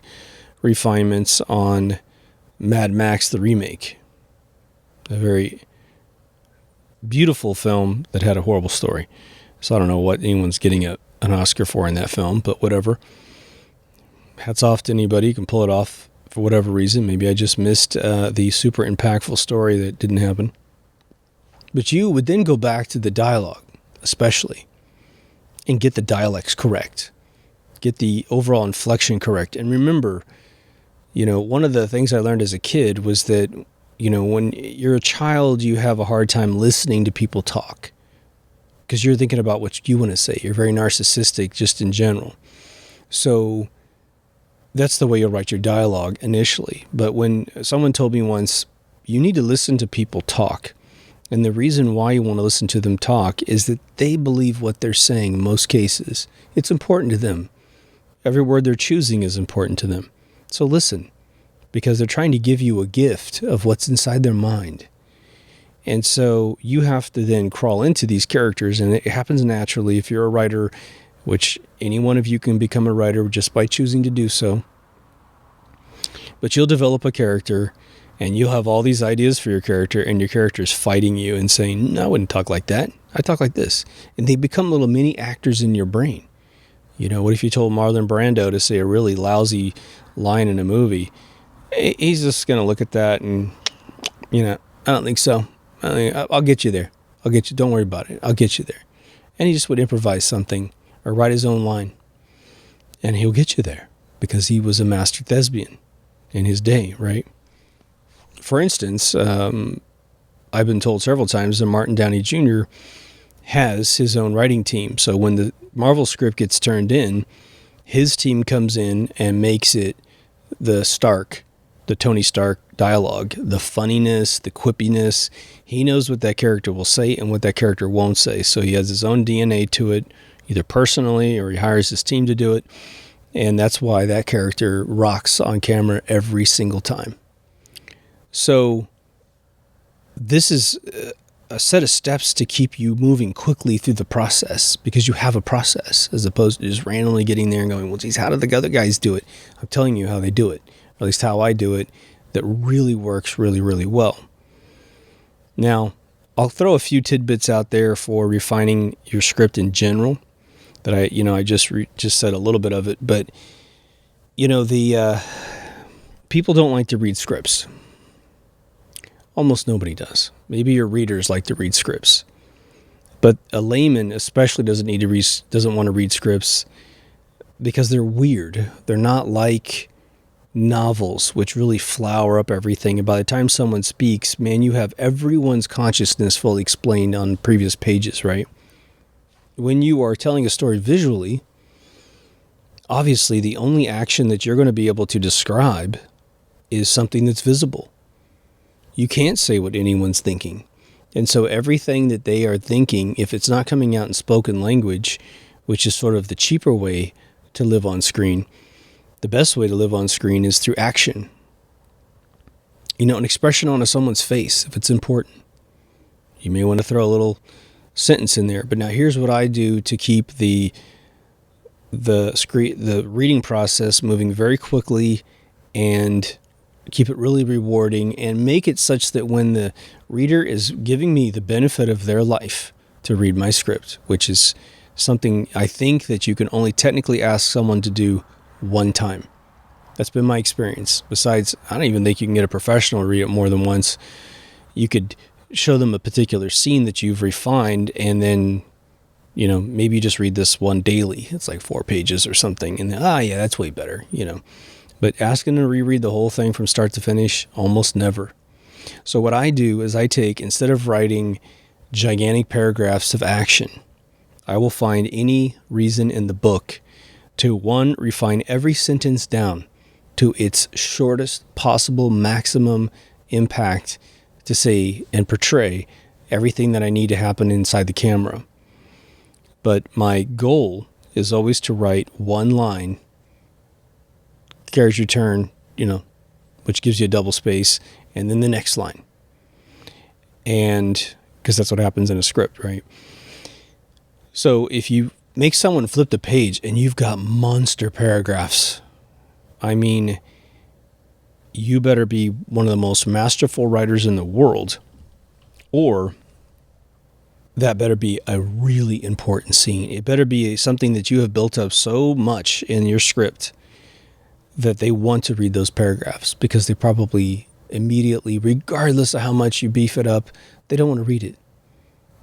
refinements on Mad Max, the remake. A very beautiful film that had a horrible story. So I don't know what anyone's getting an Oscar for in that film, but whatever. Hats off to anybody who can pull it off for whatever reason. Maybe I just missed the super impactful story that didn't happen. But you would then go back to the dialogue, especially, and get the dialects correct. Get the overall inflection correct. And remember, one of the things I learned as a kid was that, when you're a child, you have a hard time listening to people talk because you're thinking about what you want to say. You're very narcissistic just in general. So that's the way you'll write your dialogue initially. But when someone told me once, you need to listen to people talk. And the reason why you want to listen to them talk is that they believe what they're saying in most cases. It's important to them. Every word they're choosing is important to them. So listen, because they're trying to give you a gift of what's inside their mind. And so you have to then crawl into these characters, and it happens naturally if you're a writer, which any one of you can become a writer just by choosing to do so. But you'll develop a character, and you'll have all these ideas for your character, and your character is fighting you and saying, no, I wouldn't talk like that. I talk like this. And they become little mini actors in your brain. You know, what if you told Marlon Brando to say a really lousy line in a movie? He's just going to look at that and, I don't think so. I'll get you there. I'll get you. Don't worry about it. I'll get you there. And he just would improvise something or write his own line. And he'll get you there because he was a master thespian in his day, right? For instance, I've been told several times that Martin Downey Jr. has his own writing team. So when the Marvel script gets turned in, his team comes in and makes it the Tony Stark dialogue, the funniness, the quippiness. He knows what that character will say and what that character won't say. So he has his own DNA to it, either personally or he hires his team to do it. And that's why that character rocks on camera every single time. So this is a set of steps to keep you moving quickly through the process because you have a process as opposed to just randomly getting there and going, well, geez, how did the other guys do it? I'm telling you how they do it, or at least how I do it, that really works really, really well. Now, I'll throw a few tidbits out there for refining your script in general that I just said a little bit of it, but the people don't like to read scripts. Almost nobody does. Maybe your readers like to read scripts, but a layman especially doesn't want to read scripts because they're weird. They're not like novels, which really flower up everything. And by the time someone speaks, man, you have everyone's consciousness fully explained on previous pages, right? When you are telling a story visually, obviously the only action that you're going to be able to describe is something that's visible. You can't say what anyone's thinking. And so everything that they are thinking, if it's not coming out in spoken language, which is sort of the cheaper way to live on screen, the best way to live on screen is through action. An expression on someone's face, if it's important. You may want to throw a little sentence in there. But now here's what I do to keep the reading process moving very quickly and keep it really rewarding and make it such that when the reader is giving me the benefit of their life to read my script, which is something I think that you can only technically ask someone to do one time. That's been my experience. Besides, I don't even think you can get a professional to read it more than once. You could show them a particular scene that you've refined and then, maybe you just read this one daily. It's like 4 pages or something. And then, yeah, that's way better, But asking them to reread the whole thing from start to finish, almost never. So what I do is instead of writing gigantic paragraphs of action, I will find any reason in the book to, one, refine every sentence down to its shortest possible maximum impact to say and portray everything that I need to happen inside the camera. But my goal is always to write one line, carriage return, which gives you a double space, and then the next line. And because that's what happens in a script, right? So if you make someone flip the page and you've got monster paragraphs, you better be one of the most masterful writers in the world, or that better be a really important scene. It better be something that you have built up so much in your script that they want to read those paragraphs because they probably immediately, regardless of how much you beef it up, they don't want to read it.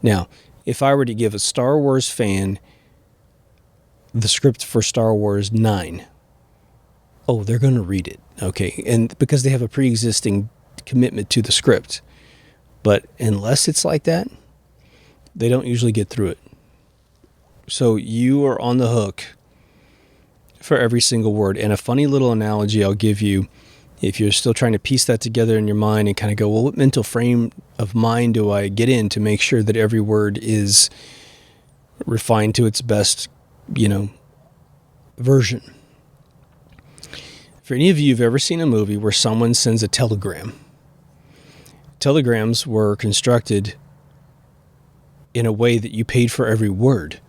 Now, if I were to give a Star Wars fan the script for Star Wars 9, they're going to read it, okay? And because they have a pre-existing commitment to the script. But unless it's like that, they don't usually get through it. So you are on the hook for every single word. And a funny little analogy I'll give you, if you're still trying to piece that together in your mind and kind of go, well, what mental frame of mind do I get in to make sure that every word is refined to its best, version? For any of you who've ever seen a movie where someone sends a telegram, telegrams were constructed in a way that you paid for every word,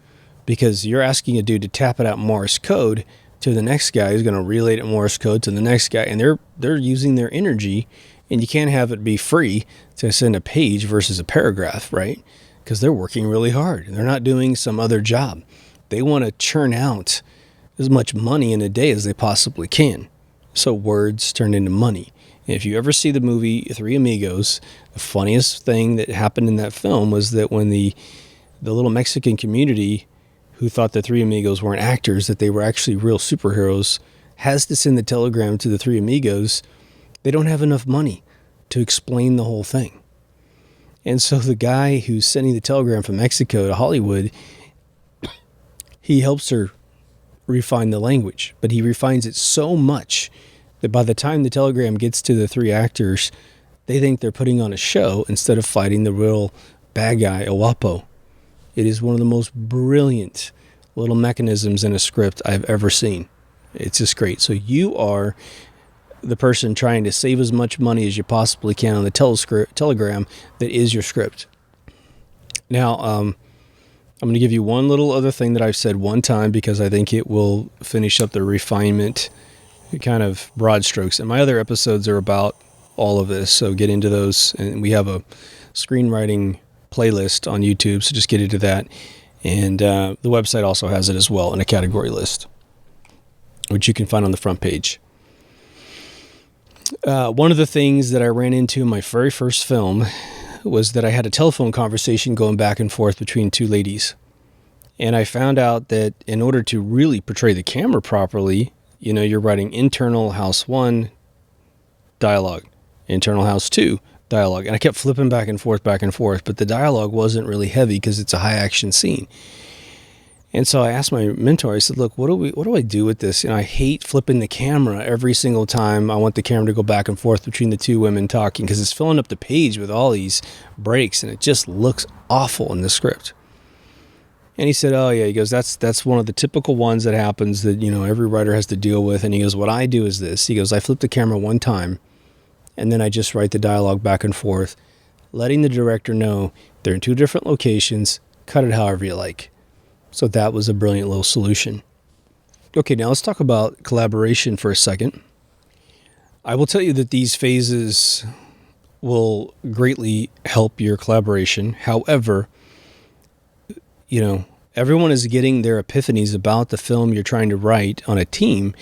because you're asking a dude to tap it out Morse code to the next guy who's going to relay it in Morse code to the next guy, and they're using their energy, and you can't have it be free to send a page versus a paragraph, right? Because they're working really hard. They're not doing some other job. They want to churn out as much money in a day as they possibly can. So words turn into money. And if you ever see the movie Three Amigos, the funniest thing that happened in that film was that when the little Mexican community who thought the Three Amigos weren't actors, that they were actually real superheroes, has to send the telegram to the Three Amigos, they don't have enough money to explain the whole thing. And so the guy who's sending the telegram from Mexico to Hollywood, he helps her refine the language, but he refines it so much that by the time the telegram gets to the three actors, they think they're putting on a show instead of fighting the real bad guy, El Guapo. It is one of the most brilliant little mechanisms in a script I've ever seen. It's just great. So you are the person trying to save as much money as you possibly can on the telegram that is your script. Now, I'm going to give you one little other thing that I've said one time because I think it will finish up the refinement kind of broad strokes. And my other episodes are about all of this, so get into those. And we have a screenwriting playlist on YouTube, so just get into that. And the website also has it as well in a category list, which you can find on the front page. One of the things that I ran into in my very first film was that I had a telephone conversation going back and forth between two ladies. And I found out that in order to really portray the camera properly, you're writing internal house 1 dialogue, internal house 2 dialogue. And I kept flipping back and forth, but the dialogue wasn't really heavy because it's a high action scene. And so I asked my mentor, I said, look, what do I do with this? And I hate flipping the camera every single time I want the camera to go back and forth between the two women talking, because it's filling up the page with all these breaks and it just looks awful in the script. And he said, oh yeah, he goes, that's one of the typical ones that happens that, every writer has to deal with. And he goes, what I do is this. He goes, I flip the camera one time and then I just write the dialogue back and forth, letting the director know they're in two different locations, cut it however you like. So that was a brilliant little solution. Okay, now let's talk about collaboration for a second. I will tell you that these phases will greatly help your collaboration. However, everyone is getting their epiphanies about the film you're trying to write on a team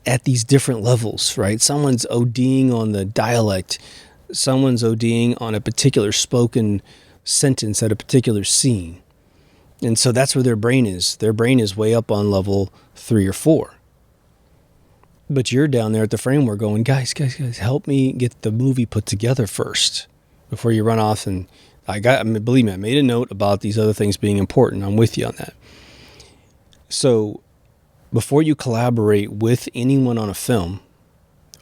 at these different levels, right? Someone's ODing on the dialect. Someone's ODing on a particular spoken sentence at a particular scene. And so that's where their brain is. Their brain is way up on level 3 or 4. But you're down there at the framework going, guys, help me get the movie put together first before you run off. And believe me, I made a note about these other things being important. I'm with you on that. So before you collaborate with anyone on a film,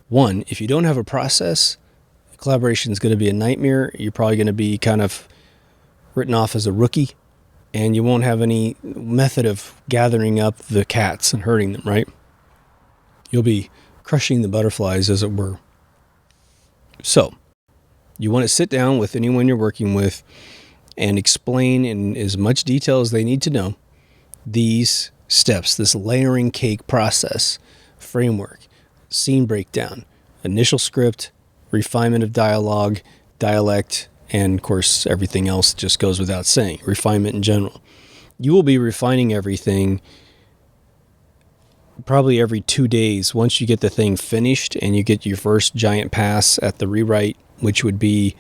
one, if you don't have a process, collaboration is going to be a nightmare. You're probably going to be kind of written off as a rookie. And you won't have any method of gathering up the cats and herding them, right? You'll be crushing the butterflies, as it were. So, you want to sit down with anyone you're working with and explain in as much detail as they need to know these steps, this layering cake process, framework, scene breakdown, initial script, refinement of dialogue, dialect, and of course, everything else just goes without saying, refinement in general. You will be refining everything probably every 2 days once you get the thing finished and you get your first giant pass at the rewrite, which would be,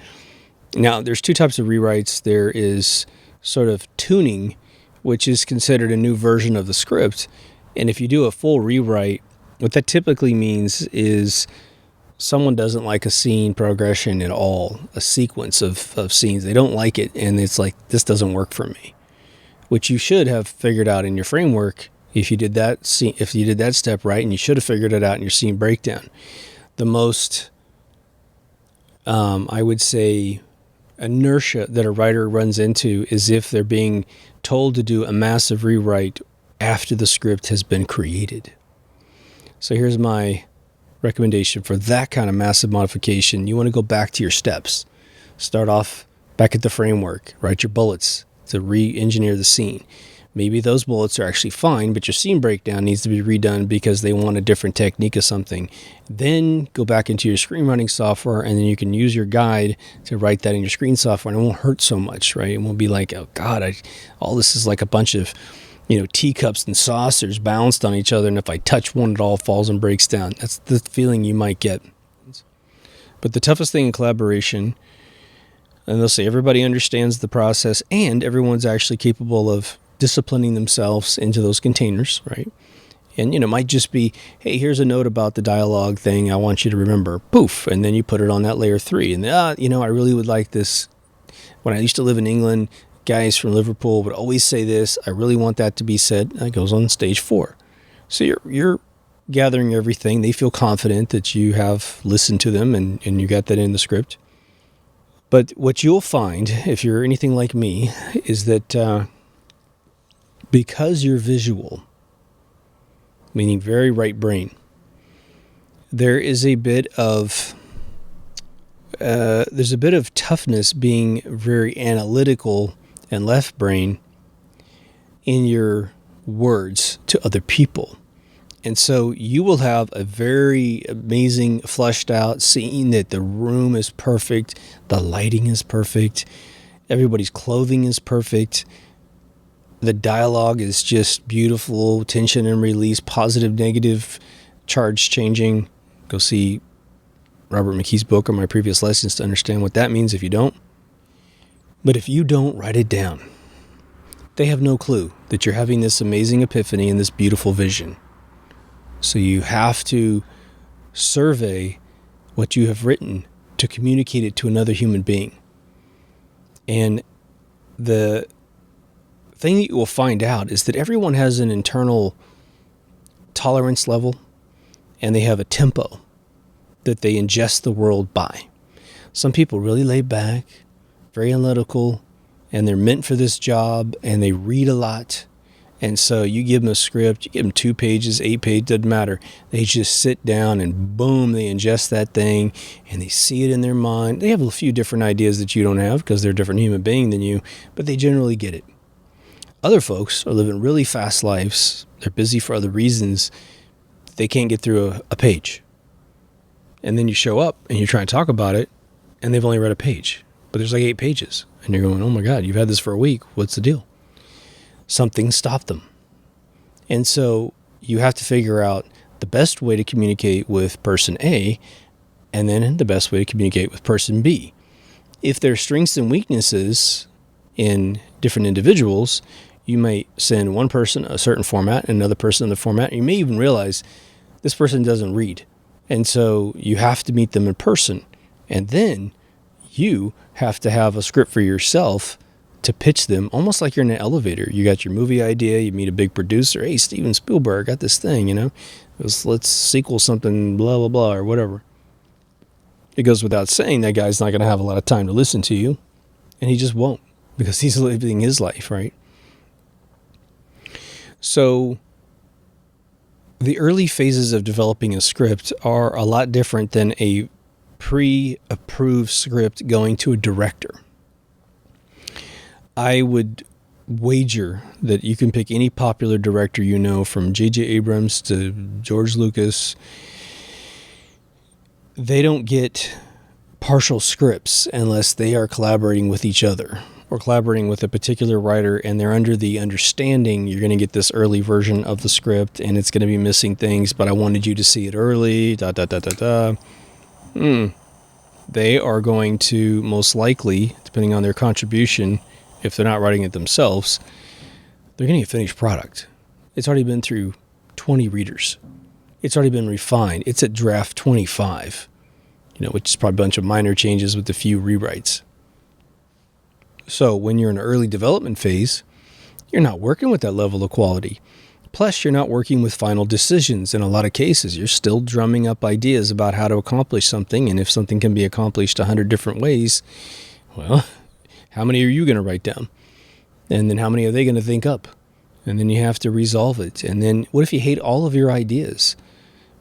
now there's two types of rewrites. There is sort of tuning, which is considered a new version of the script. And if you do a full rewrite, what that typically means is someone doesn't like a scene progression at all, a sequence of scenes. They don't like it, and it's like, this doesn't work for me. Which you should have figured out in your framework, if you did that step right, and you should have figured it out in your scene breakdown. The most, I would say, inertia that a writer runs into is if they're being told to do a massive rewrite after the script has been created. So here's my recommendation for that kind of massive modification. You want to go back to your steps. Start off back at the framework. Write your bullets to re-engineer the scene. Maybe those bullets are actually fine, but your scene breakdown needs to be redone because they want a different technique of something. Then go back into your screenwriting software, and then you can use your guide to write that in your screen software, and it won't hurt so much, right? It won't be like, oh God, all this is like a bunch of, teacups and saucers balanced on each other, and if I touch one, it all falls and breaks down. That's the feeling you might get. But the toughest thing in collaboration, and they'll say everybody understands the process and everyone's actually capable of disciplining themselves into those containers, right? And, it might just be, hey, here's a note about the dialogue thing I want you to remember. Poof. And then you put it on that layer 3. And, I really would like this. When I used to live in England, guys from Liverpool would always say this. I really want that to be said. That goes on stage 4. So you're gathering everything. They feel confident that you have listened to them and you got that in the script. But what you'll find, if you're anything like me, is that because you're visual, meaning very right brain, there is a bit of toughness being very analytical and left brain in your words to other people. And so you will have a very amazing, fleshed out scene that the room is perfect, the lighting is perfect, everybody's clothing is perfect, the dialogue is just beautiful, tension and release, positive, negative, charge changing. Go see Robert McKee's book or my previous lessons to understand what that means if you don't. But if you don't write it down, they have no clue that you're having this amazing epiphany and this beautiful vision. So you have to survey what you have written to communicate it to another human being. And the thing that you will find out is that everyone has an internal tolerance level and they have a tempo that they ingest the world by. Some people really lay back, very analytical, and they're meant for this job and they read a lot. And so you give them a script, you give them 2 pages, 8 pages, doesn't matter. They just sit down and boom, they ingest that thing and they see it in their mind. They have a few different ideas that you don't have because they're a different human being than you, but they generally get it. Other folks are living really fast lives. They're busy for other reasons. They can't get through a page. And then you show up and you're trying to talk about it and they've only read a page, but there's like 8 pages. And you're going, oh my God, you've had this for a week. What's the deal? Something stopped them. And so you have to figure out the best way to communicate with person A and then the best way to communicate with person B. If there are strengths and weaknesses in different individuals, you might send one person a certain format and another person another format. You may even realize this person doesn't read. And so you have to meet them in person. And then you have to have a script for yourself to pitch them, almost like you're in an elevator. You got your movie idea, you meet a big producer, hey, Steven Spielberg, got this thing, let's sequel something, blah, blah, blah, or whatever. It goes without saying that guy's not going to have a lot of time to listen to you, and he just won't, because he's living his life, right? So the early phases of developing a script are a lot different than a pre-approved script going to a director. I would wager that you can pick any popular director you know, from J.J. Abrams to George Lucas. They don't get partial scripts unless they are collaborating with each other or collaborating with a particular writer, and they're under the understanding you're going to get this early version of the script and it's going to be missing things, but I wanted you to see it early, They are going to most likely, depending on their contribution, if they're not writing it themselves, they're getting a finished product. It's already been through 20 readers. It's already been refined. It's at draft 25, which is probably a bunch of minor changes with a few rewrites. So when you're in an early development phase, you're not working with that level of quality. Plus, you're not working with final decisions in a lot of cases. You're still drumming up ideas about how to accomplish something, and if something can be accomplished 100 different ways, well, how many are you going to write down? And then how many are they going to think up? And then you have to resolve it. And then what if you hate all of your ideas?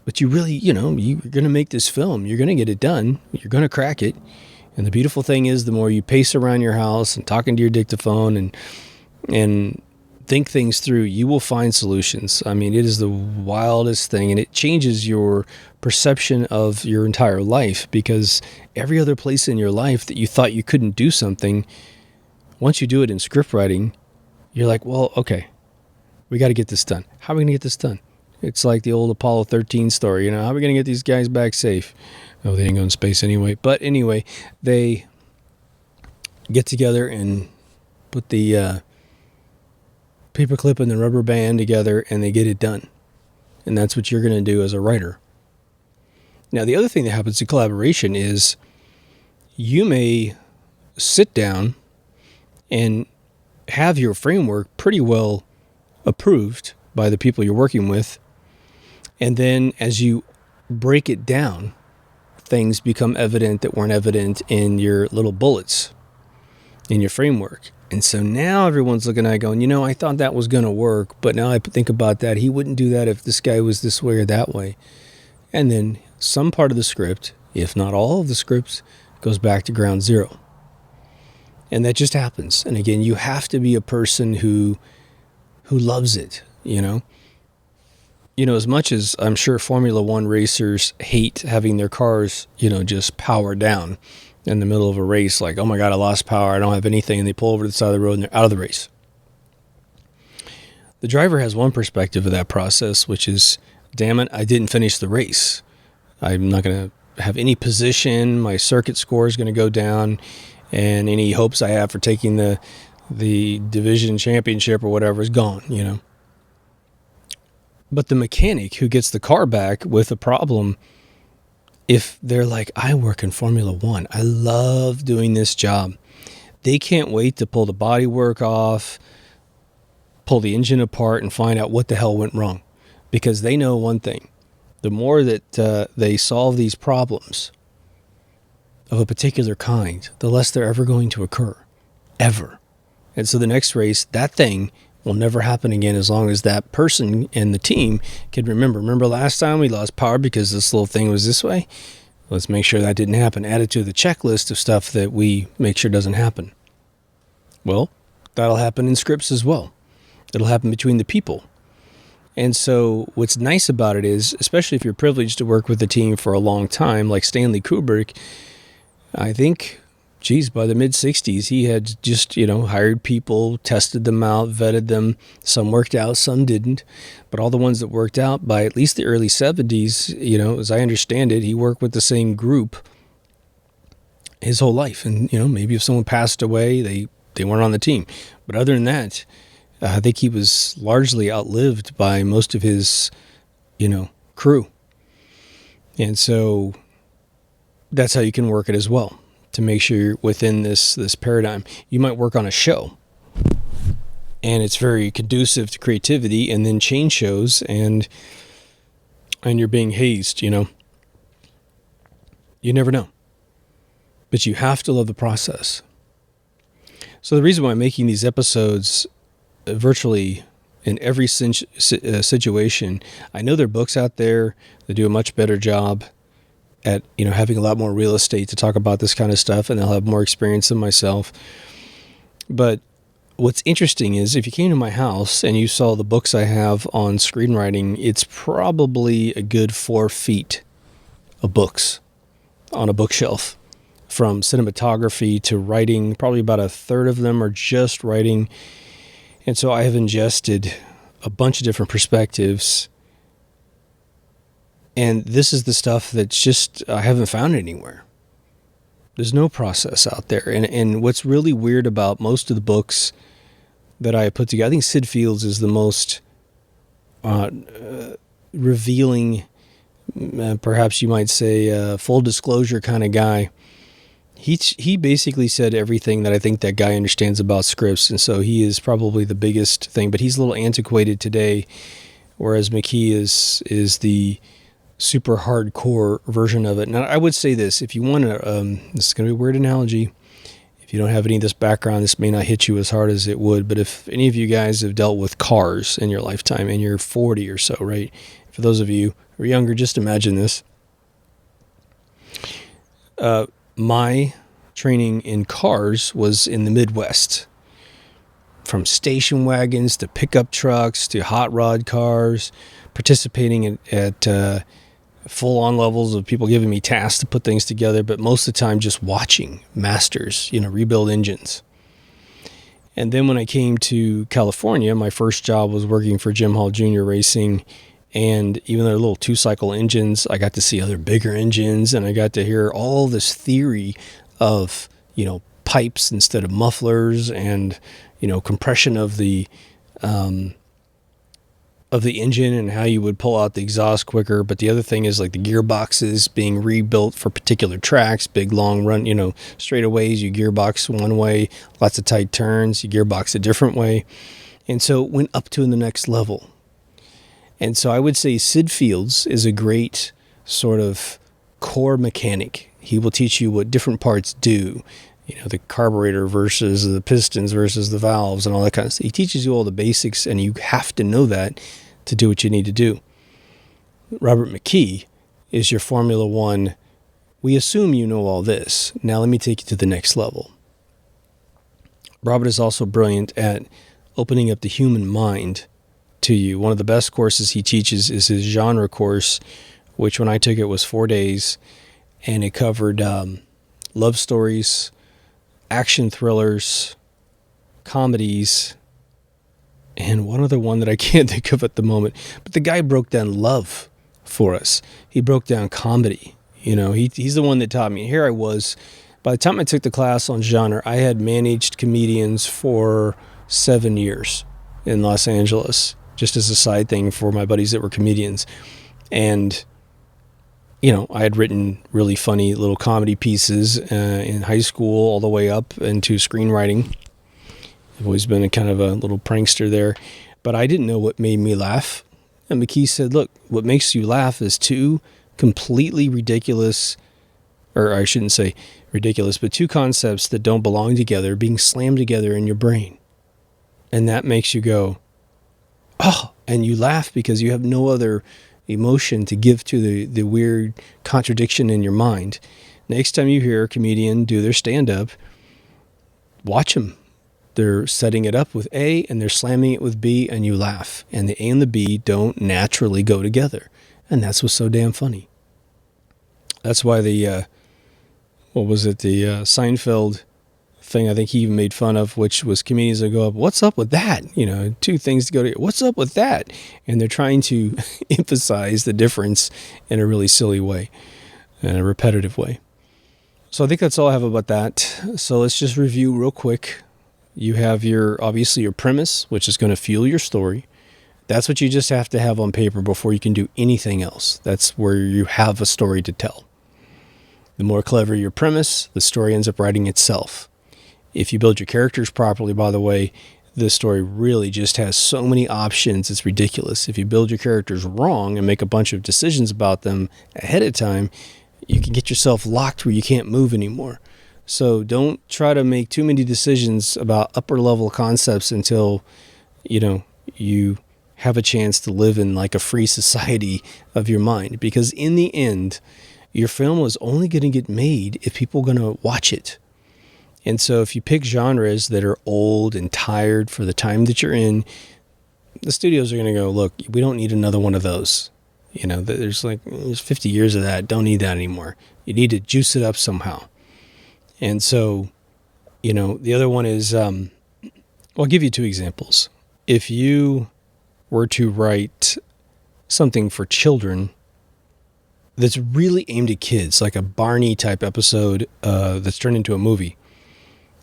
But you really, you're going to make this film. You're going to get it done. You're going to crack it. And the beautiful thing is, the more you pace around your house and talking to your dictaphone and think things through, you will find solutions. I mean, it is the wildest thing, and it changes your perception of your entire life, because every other place in your life that you thought you couldn't do something, once you do it in script writing, you're like, well, okay, we got to get this done. How are we going to get this done? It's like the old Apollo 13 story, how are we going to get these guys back safe? Oh, they didn't go in space anyway. But anyway, they get together and put the paperclip and the rubber band together, and they get it done. And that's what you're going to do as a writer. Now, the other thing that happens in collaboration is you may sit down and have your framework pretty well approved by the people you're working with. And then as you break it down, things become evident that weren't evident in your little bullets, in your framework. And so now everyone's looking at it going, I thought that was going to work, but now I think about that. He wouldn't do that if this guy was this way or that way. And then some part of the script, if not all of the scripts, goes back to ground zero. And that just happens. And again, you have to be a person who loves it, as much as I'm sure Formula One racers hate having their cars, just power down in the middle of a race, like, oh my God, I lost power, I don't have anything, and they pull over to the side of the road and they're out of the race. The driver has one perspective of that process, which is, damn it, I didn't finish the race. I'm not going to have any position, my circuit score is going to go down, and any hopes I have for taking the division championship or whatever is gone, But the mechanic who gets the car back with a problem, if they're like, I work in Formula One, I love doing this job, they can't wait to pull the bodywork off, pull the engine apart, and find out what the hell went wrong. Because they know one thing. The more that they solve these problems of a particular kind, the less they're ever going to occur. Ever. And so the next race, that thing will never happen again, as long as that person and the team can remember last time we lost power because this little thing was this way? Let's make sure that didn't happen. Add it to the checklist of stuff that we make sure doesn't happen. Well, that'll happen in scripts as well. It'll happen between the people. And so what's nice about it is, especially if you're privileged to work with a team for a long time, like Stanley Kubrick, I think, by the mid-'60s, he had just, hired people, tested them out, vetted them. Some worked out, some didn't. But all the ones that worked out, by at least the early 70s, as I understand it, he worked with the same group his whole life. And, maybe if someone passed away, they weren't on the team. But other than that, I think he was largely outlived by most of his, crew. And so that's how you can work it as well, to make sure you're within this paradigm. You might work on a show, and it's very conducive to creativity, and then change shows, and you're being hazed, You never know. But you have to love the process. So the reason why I'm making these episodes virtually in every situation, I know there are books out there that do a much better job at having a lot more real estate to talk about this kind of stuff, and they'll have more experience than myself. But what's interesting is, if you came to my house and you saw the books I have on screenwriting, it's probably a good 4 feet of books on a bookshelf, from cinematography to writing. Probably about a third of them are just writing. And so I have ingested a bunch of different perspectives. And this is the stuff that's just, I haven't found anywhere. There's no process out there. And what's really weird about most of the books that I put together, I think Sid Fields is the most revealing, perhaps you might say, full disclosure kind of guy he basically said everything that I think that guy understands about scripts, and so he is probably the biggest thing. But he's a little antiquated today, whereas McKee is the super hardcore version of it. Now, I would say this: if you want to, this is going to be a weird analogy. If you don't have any of this background, this may not hit you as hard as it would. But if any of you guys have dealt with cars in your lifetime, and you're 40 or so, right? For those of you who are younger, just imagine this. My training in cars was in the Midwest, from station wagons to pickup trucks to hot rod cars, participating at full-on levels of people giving me tasks to put things together, but most of the time just watching masters, rebuild engines. And then when I came to California, my first job was working for Jim Hall Jr. Racing. And even though they're little 2-cycle engines, I got to see other bigger engines, and I got to hear all this theory of, pipes instead of mufflers, and, compression of the engine and how you would pull out the exhaust quicker. But the other thing is like the gearboxes being rebuilt for particular tracks, big long run, straightaways, you gearbox one way, lots of tight turns, you gearbox a different way. And so it went up to the next level. And so I would say Sid Fields is a great sort of core mechanic. He will teach you what different parts do, the carburetor versus the pistons versus the valves and all that kind of stuff. He teaches you all the basics, and you have to know that to do what you need to do. Robert McKee is your Formula One. We assume you know all this. Now let me take you to the next level. Robert is also brilliant at opening up the human mind to you. One of the best courses he teaches is his genre course, which when I took it was 4 days, and it covered love stories, action thrillers, comedies, and one other one that I can't think of at the moment. But the guy broke down love for us. He broke down comedy. He's the one that taught me. Here I was. By the time I took the class on genre, I had managed comedians for 7 years in Los Angeles, just as a side thing for my buddies that were comedians. And, I had written really funny little comedy pieces in high school all the way up into screenwriting. I've always been a kind of a little prankster there. But I didn't know what made me laugh. And McKee said, look, what makes you laugh is two completely ridiculous, or I shouldn't say ridiculous, but two concepts that don't belong together being slammed together in your brain. And that makes you go, oh, and you laugh because you have no other emotion to give to the weird contradiction in your mind. Next time you hear a comedian do their stand-up, watch them. They're setting it up with A and they're slamming it with B, and you laugh. And the A and the B don't naturally go together. And that's what's so damn funny. That's why the Seinfeld thing I think he even made fun of, which was comedians that go up, what's up with that? Two things to go to, what's up with that? And they're trying to emphasize the difference in a really silly way, in a repetitive way. So I think that's all I have about that. So let's just review real quick. You have obviously your premise, which is going to fuel your story. That's what you just have to have on paper before you can do anything else. That's where you have a story to tell. The more clever your premise, the story ends up writing itself. If you build your characters properly, by the way, the story really just has so many options, it's ridiculous. If you build your characters wrong and make a bunch of decisions about them ahead of time, you can get yourself locked where you can't move anymore. So don't try to make too many decisions about upper level concepts until, you have a chance to live in like a free society of your mind. Because in the end, your film is only going to get made if people are going to watch it. And so if you pick genres that are old and tired for the time that you're in, the studios are going to go, look, we don't need another one of those. There's 50 years of that. Don't need that anymore. You need to juice it up somehow. And so, the other one is, I'll give you two examples. If you were to write something for children that's really aimed at kids, like a Barney type episode that's turned into a movie,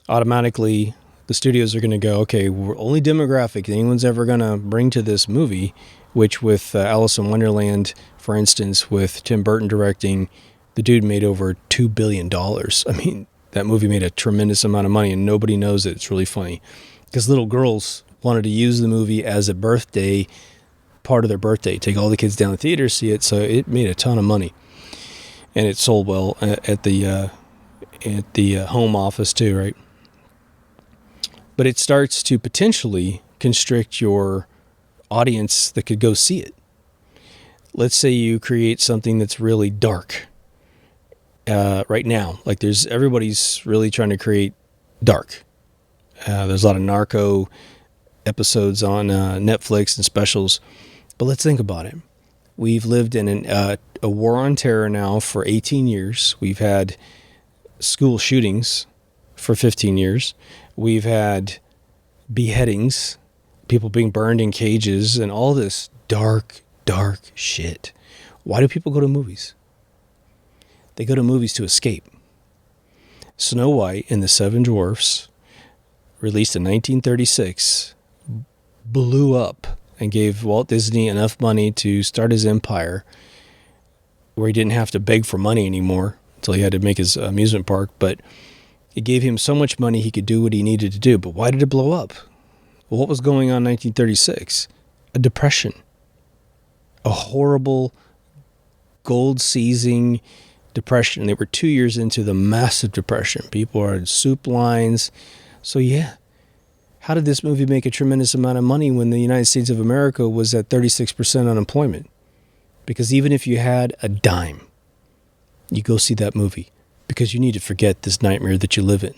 automatically the studios are going to go, okay, we're only demographic anyone's ever going to bring to this movie, which with Alice in Wonderland, for instance, with Tim Burton directing, the dude made over $2 billion. I mean, that movie made a tremendous amount of money and nobody knows it. It's really funny because little girls wanted to use the movie as a birthday, part of their birthday, take all the kids down to the theater, see it. So it made a ton of money, and it sold well at the home office too, right? But it starts to potentially constrict your audience that could go see it. Let's say you create something that's really dark right now. Like everybody's really trying to create dark. There's a lot of narco episodes on Netflix and specials. But let's think about it. We've lived in a war on terror now for 18 years. We've had school shootings for 15 years. We've had beheadings, people being burned in cages, and all this dark shit. Why do people go to movies? They go to movies to escape. Snow White and the Seven Dwarfs, released in 1936, blew up and gave Walt Disney enough money to start his empire where he didn't have to beg for money anymore until he had to make his amusement park. But it gave him so much money he could do what he needed to do. But why did it blow up? Well, what was going on in 1936? A depression. A horrible, gold-seizing depression. They were 2 years into the massive depression. People are in soup lines. So yeah, how did this movie make a tremendous amount of money when the United States of America was at 36% unemployment? Because even if you had a dime, you go see that movie because you need to forget this nightmare that you live in.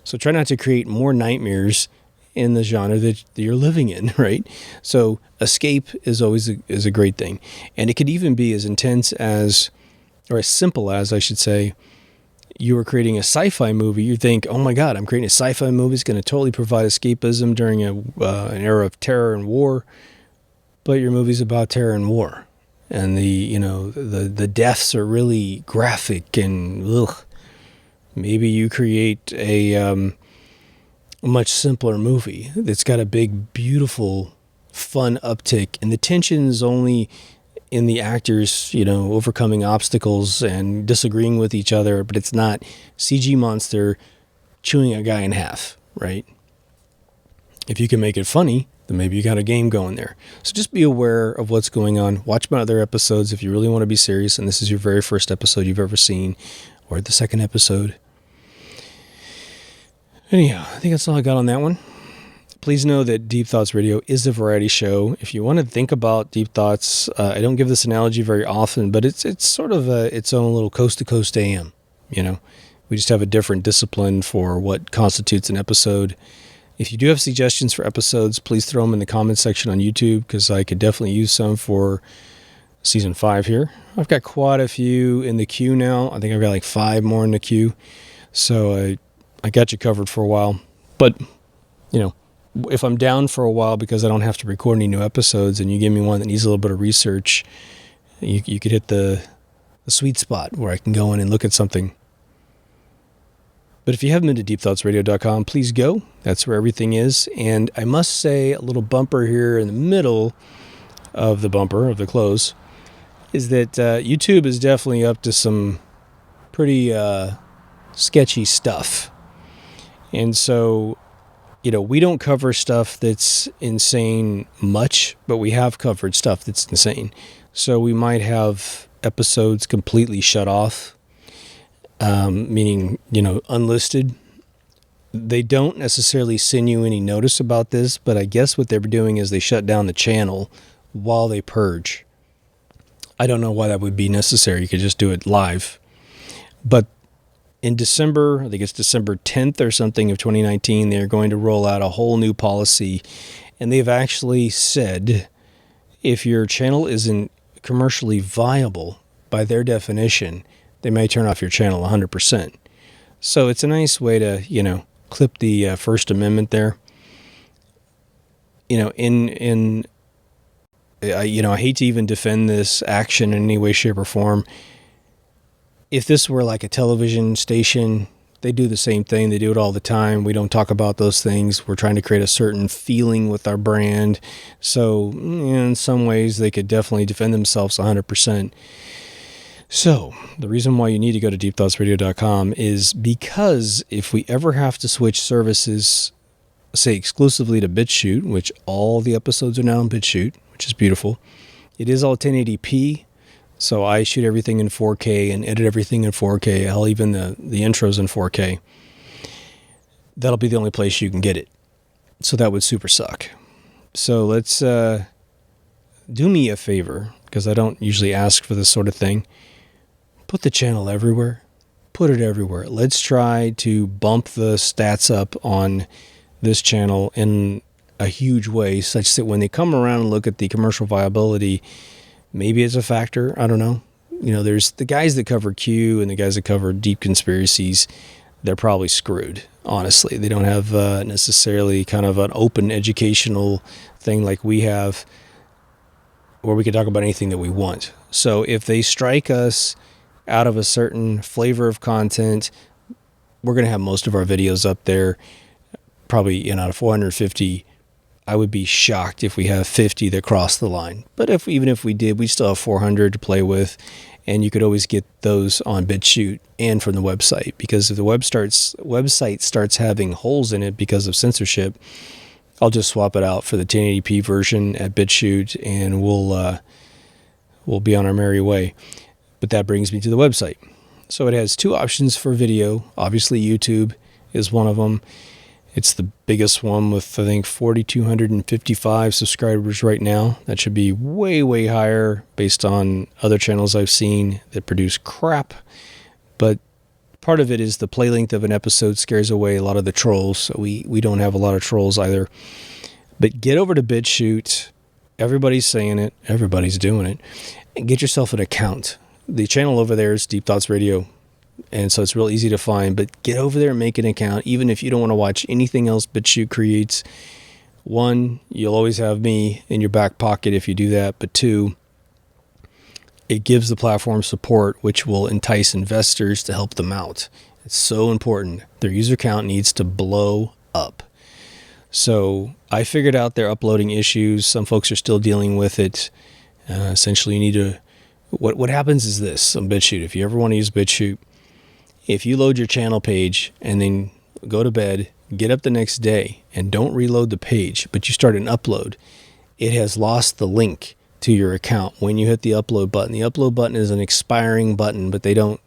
So try not to create more nightmares in the genre that you're living in, right? So escape is always a great thing. And it could even be as intense as, or as simple as, I should say, you were creating a sci-fi movie. You think, oh my God, I'm creating a sci-fi movie. It's going to totally provide escapism during an era of terror and war. But your movie's about terror and war. And the deaths are really graphic and ugh. Maybe you create a much simpler movie that's got a big, beautiful, fun uptick, and the tension is only in the actors, overcoming obstacles and disagreeing with each other, but it's not CG monster chewing a guy in half, right? If you can make it funny, then maybe you got a game going there. So just be aware of what's going on. Watch my other episodes if you really want to be serious, and this is your very first episode you've ever seen, or the second episode. Anyhow, I think that's all I got on that one. Please know that Deep Thoughts Radio is a variety show. If you want to think about Deep Thoughts, I don't give this analogy very often, but it's sort of its own little coast-to-coast AM. We just have a different discipline for what constitutes an episode. If you do have suggestions for episodes, please throw them in the comments section on YouTube, because I could definitely use some for season 5 here. I've got quite a few in the queue now. I think I've got like 5 more in the queue. So I got you covered for a while. But, if I'm down for a while because I don't have to record any new episodes and you give me one that needs a little bit of research, you could hit the sweet spot where I can go in and look at something. But if you haven't been to deepthoughtsradio.com, please go. That's where everything is. And I must say, a little bumper here in the middle of the bumper, of the close, is that YouTube is definitely up to some pretty sketchy stuff. And so, we don't cover stuff that's insane much, but we have covered stuff that's insane. So we might have episodes completely shut off, meaning, unlisted. They don't necessarily send you any notice about this, but I guess what they're doing is they shut down the channel while they purge. I don't know why that would be necessary. You could just do it live. But in December, I think it's December 10th or something of 2019, they're going to roll out a whole new policy. And they've actually said if your channel isn't commercially viable, by their definition, they may turn off your channel 100%. So it's a nice way to, clip the First Amendment there. I hate to even defend this action in any way, shape, or form. If this were like a television station, they do the same thing. They do it all the time. We don't talk about those things. We're trying to create a certain feeling with our brand. So in some ways, they could definitely defend themselves 100%. So the reason why you need to go to deepthoughtsradio.com is because if we ever have to switch services, say exclusively to BitChute, which all the episodes are now on BitChute, which is beautiful. It is all 1080p, so I shoot everything in 4K and edit everything in 4K. Hell, even the intros in 4K. That'll be the only place you can get it. So that would super suck. So let's do me a favor, because I don't usually ask for this sort of thing. Put the channel everywhere. Put it everywhere. Let's try to bump the stats up on this channel in a huge way, such that when they come around and look at the commercial viability, maybe it's a factor. I don't know. There's the guys that cover Q and the guys that cover deep conspiracies. They're probably screwed, honestly. They don't have necessarily kind of an open educational thing like we have, where we can talk about anything that we want. So if they strike us out of a certain flavor of content, we're going to have most of our videos up there. Probably out of 450, I would be shocked if we have 50 that cross the line. But even if we did, we still have 400 to play with, and you could always get those on BitChute and from the website. Because if the website starts having holes in it because of censorship, I'll just swap it out for the 1080p version at BitChute, and we'll be on our merry way. But that brings me to the website. So it has two options for video. Obviously, YouTube is one of them. It's the biggest one with, I think, 4,255 subscribers right now. That should be way, way higher based on other channels I've seen that produce crap. But part of it is the play length of an episode scares away a lot of the trolls. So we don't have a lot of trolls either. But get over to BitChute. Everybody's saying it. Everybody's doing it. And get yourself an account. The channel over there is Deep Thoughts Radio, and so it's real easy to find. But get over there and make an account, even if you don't want to watch anything else BitChute creates. One, you'll always have me in your back pocket if you do that. But two, it gives the platform support, which will entice investors to help them out. It's so important. Their user count needs to blow up. So I figured out they're uploading issues. Some folks are still dealing with it. Essentially, you need to... What happens is this on BitChute. If you ever want to use BitChute, if you load your channel page and then go to bed, get up the next day and don't reload the page, but you start an upload, it has lost the link to your account when you hit the upload button. The upload button is an expiring button, but they don't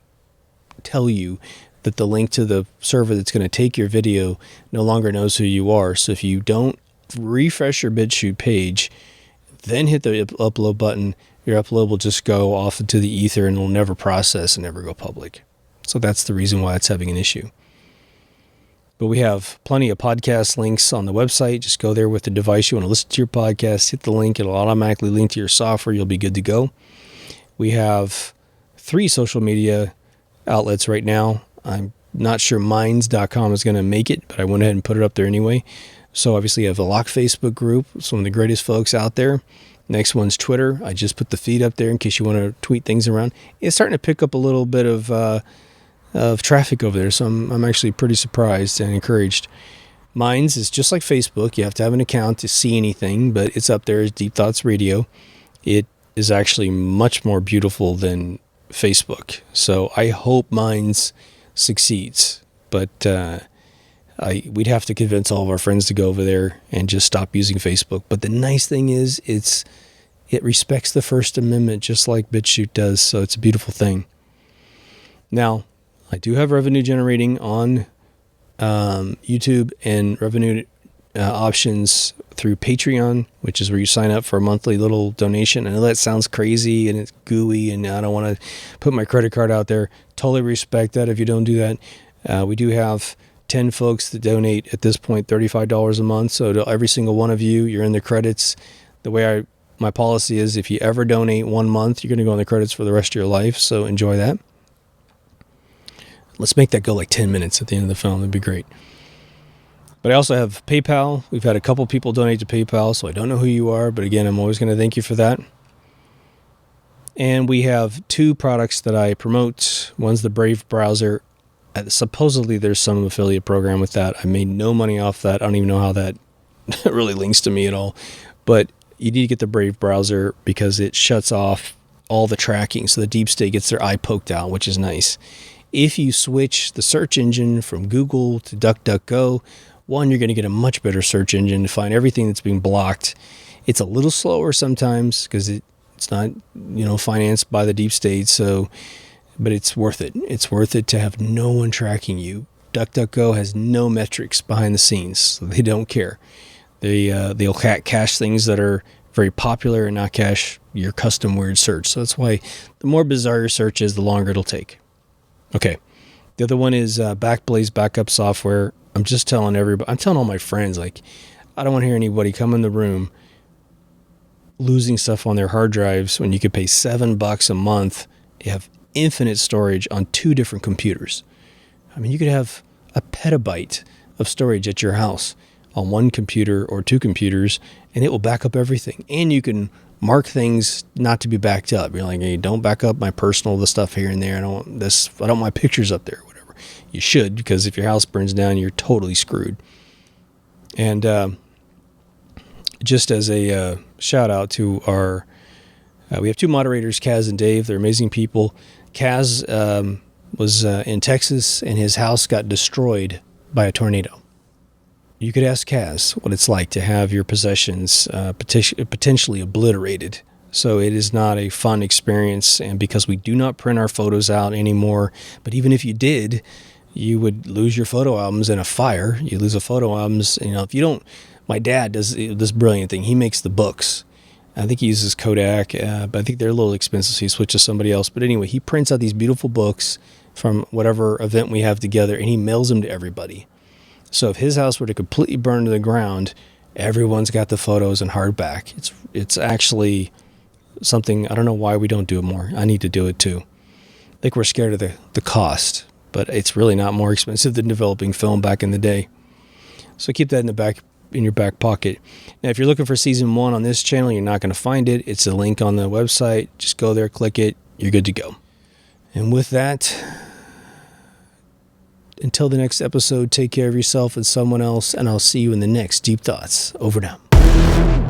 tell you that the link to the server that's going to take your video no longer knows who you are. So if you don't refresh your BitChute page, then hit the upload button, your upload will just go off into the ether and will never process and never go public. So that's the reason why it's having an issue. But we have plenty of podcast links on the website. Just go there with the device you want to listen to your podcast, hit the link, it'll automatically link to your software, you'll be good to go. We have 3 social media outlets right now. I'm not sure minds.com is going to make it, but I went ahead and put it up there anyway. So obviously you have the Lock Facebook group, some of the greatest folks out there. Next one's Twitter. I just put the feed up there in case you want to tweet things around. It's starting to pick up a little bit of traffic over there, so I'm actually pretty surprised and encouraged. Minds is just like Facebook. You have to have an account to see anything, but it's up there as Deep Thoughts Radio. It is actually much more beautiful than Facebook. So I hope Minds succeeds, but we'd have to convince all of our friends to go over there and just stop using Facebook. But the nice thing is it respects the First Amendment just like BitChute does, so it's a beautiful thing. Now, I do have revenue generating on YouTube and revenue options through Patreon, which is where you sign up for a monthly little donation. I know that sounds crazy and it's gooey, and I don't want to put my credit card out there. Totally respect that if you don't do that. We do have 10 folks that donate at this point $35 a month. So to every single one of you, you're in the credits. The way my policy is, if you ever donate 1 month, you're going to go in the credits for the rest of your life. So enjoy that. Let's make that go like 10 minutes at the end of the film. That'd be great. But I also have PayPal. We've had a couple people donate to PayPal, so I don't know who you are. But again, I'm always going to thank you for that. And we have 2 products that I promote. One's the Brave browser. Supposedly there's some affiliate program with that. I made no money off that. I don't even know how that really links to me at all. But you need to get the Brave browser because it shuts off all the tracking. So the deep state gets their eye poked out, which is nice. If you switch the search engine from Google to DuckDuckGo, one, you're going to get a much better search engine to find everything that's being blocked. It's a little slower sometimes because it's not, financed by the deep state. So, but it's worth it. It's worth it to have no one tracking you. DuckDuckGo has no metrics behind the scenes, so they don't care. They'll cache things that are very popular and not cache your custom weird search. So that's why the more bizarre your search is, the longer it'll take. Okay. The other one is Backblaze backup software. I'm just telling everybody, I'm telling all my friends, like, I don't want to hear anybody come in the room losing stuff on their hard drives when you could pay $7 a month. You have infinite storage on 2 different computers. I mean, you could have a petabyte of storage at your house on 1 computer or 2 computers, and it will back up everything. And you can mark things not to be backed up. You're like, hey, don't back up my personal, the stuff here and there. I don't want my pictures up there, whatever. You should, because if your house burns down, you're totally screwed. And just as a shout out to our, we have 2 moderators, Kaz and Dave. They're amazing people. Kaz was in Texas, and his house got destroyed by a tornado. You could ask Kaz what it's like to have your possessions potentially obliterated. So it is not a fun experience, and because we do not print our photos out anymore, but even if you did, you would lose your photo albums in a fire. You lose the photo albums, if you don't. My dad does this brilliant thing. He makes the books. I think he uses Kodak, but I think they're a little expensive, so he switched to somebody else. But anyway, he prints out these beautiful books from whatever event we have together, and he mails them to everybody. So if his house were to completely burn to the ground, everyone's got the photos in hardback. It's actually something, I don't know why we don't do it more. I need to do it too. I think we're scared of the cost, but it's really not more expensive than developing film back in the day. So keep that in your back pocket. Now, if you're looking for season 1 on this channel, you're not going to find it. It's a link on the website. Just go there, click it. You're good to go. And with that, until the next episode, take care of yourself and someone else, and I'll see you in the next Deep Thoughts. Over now.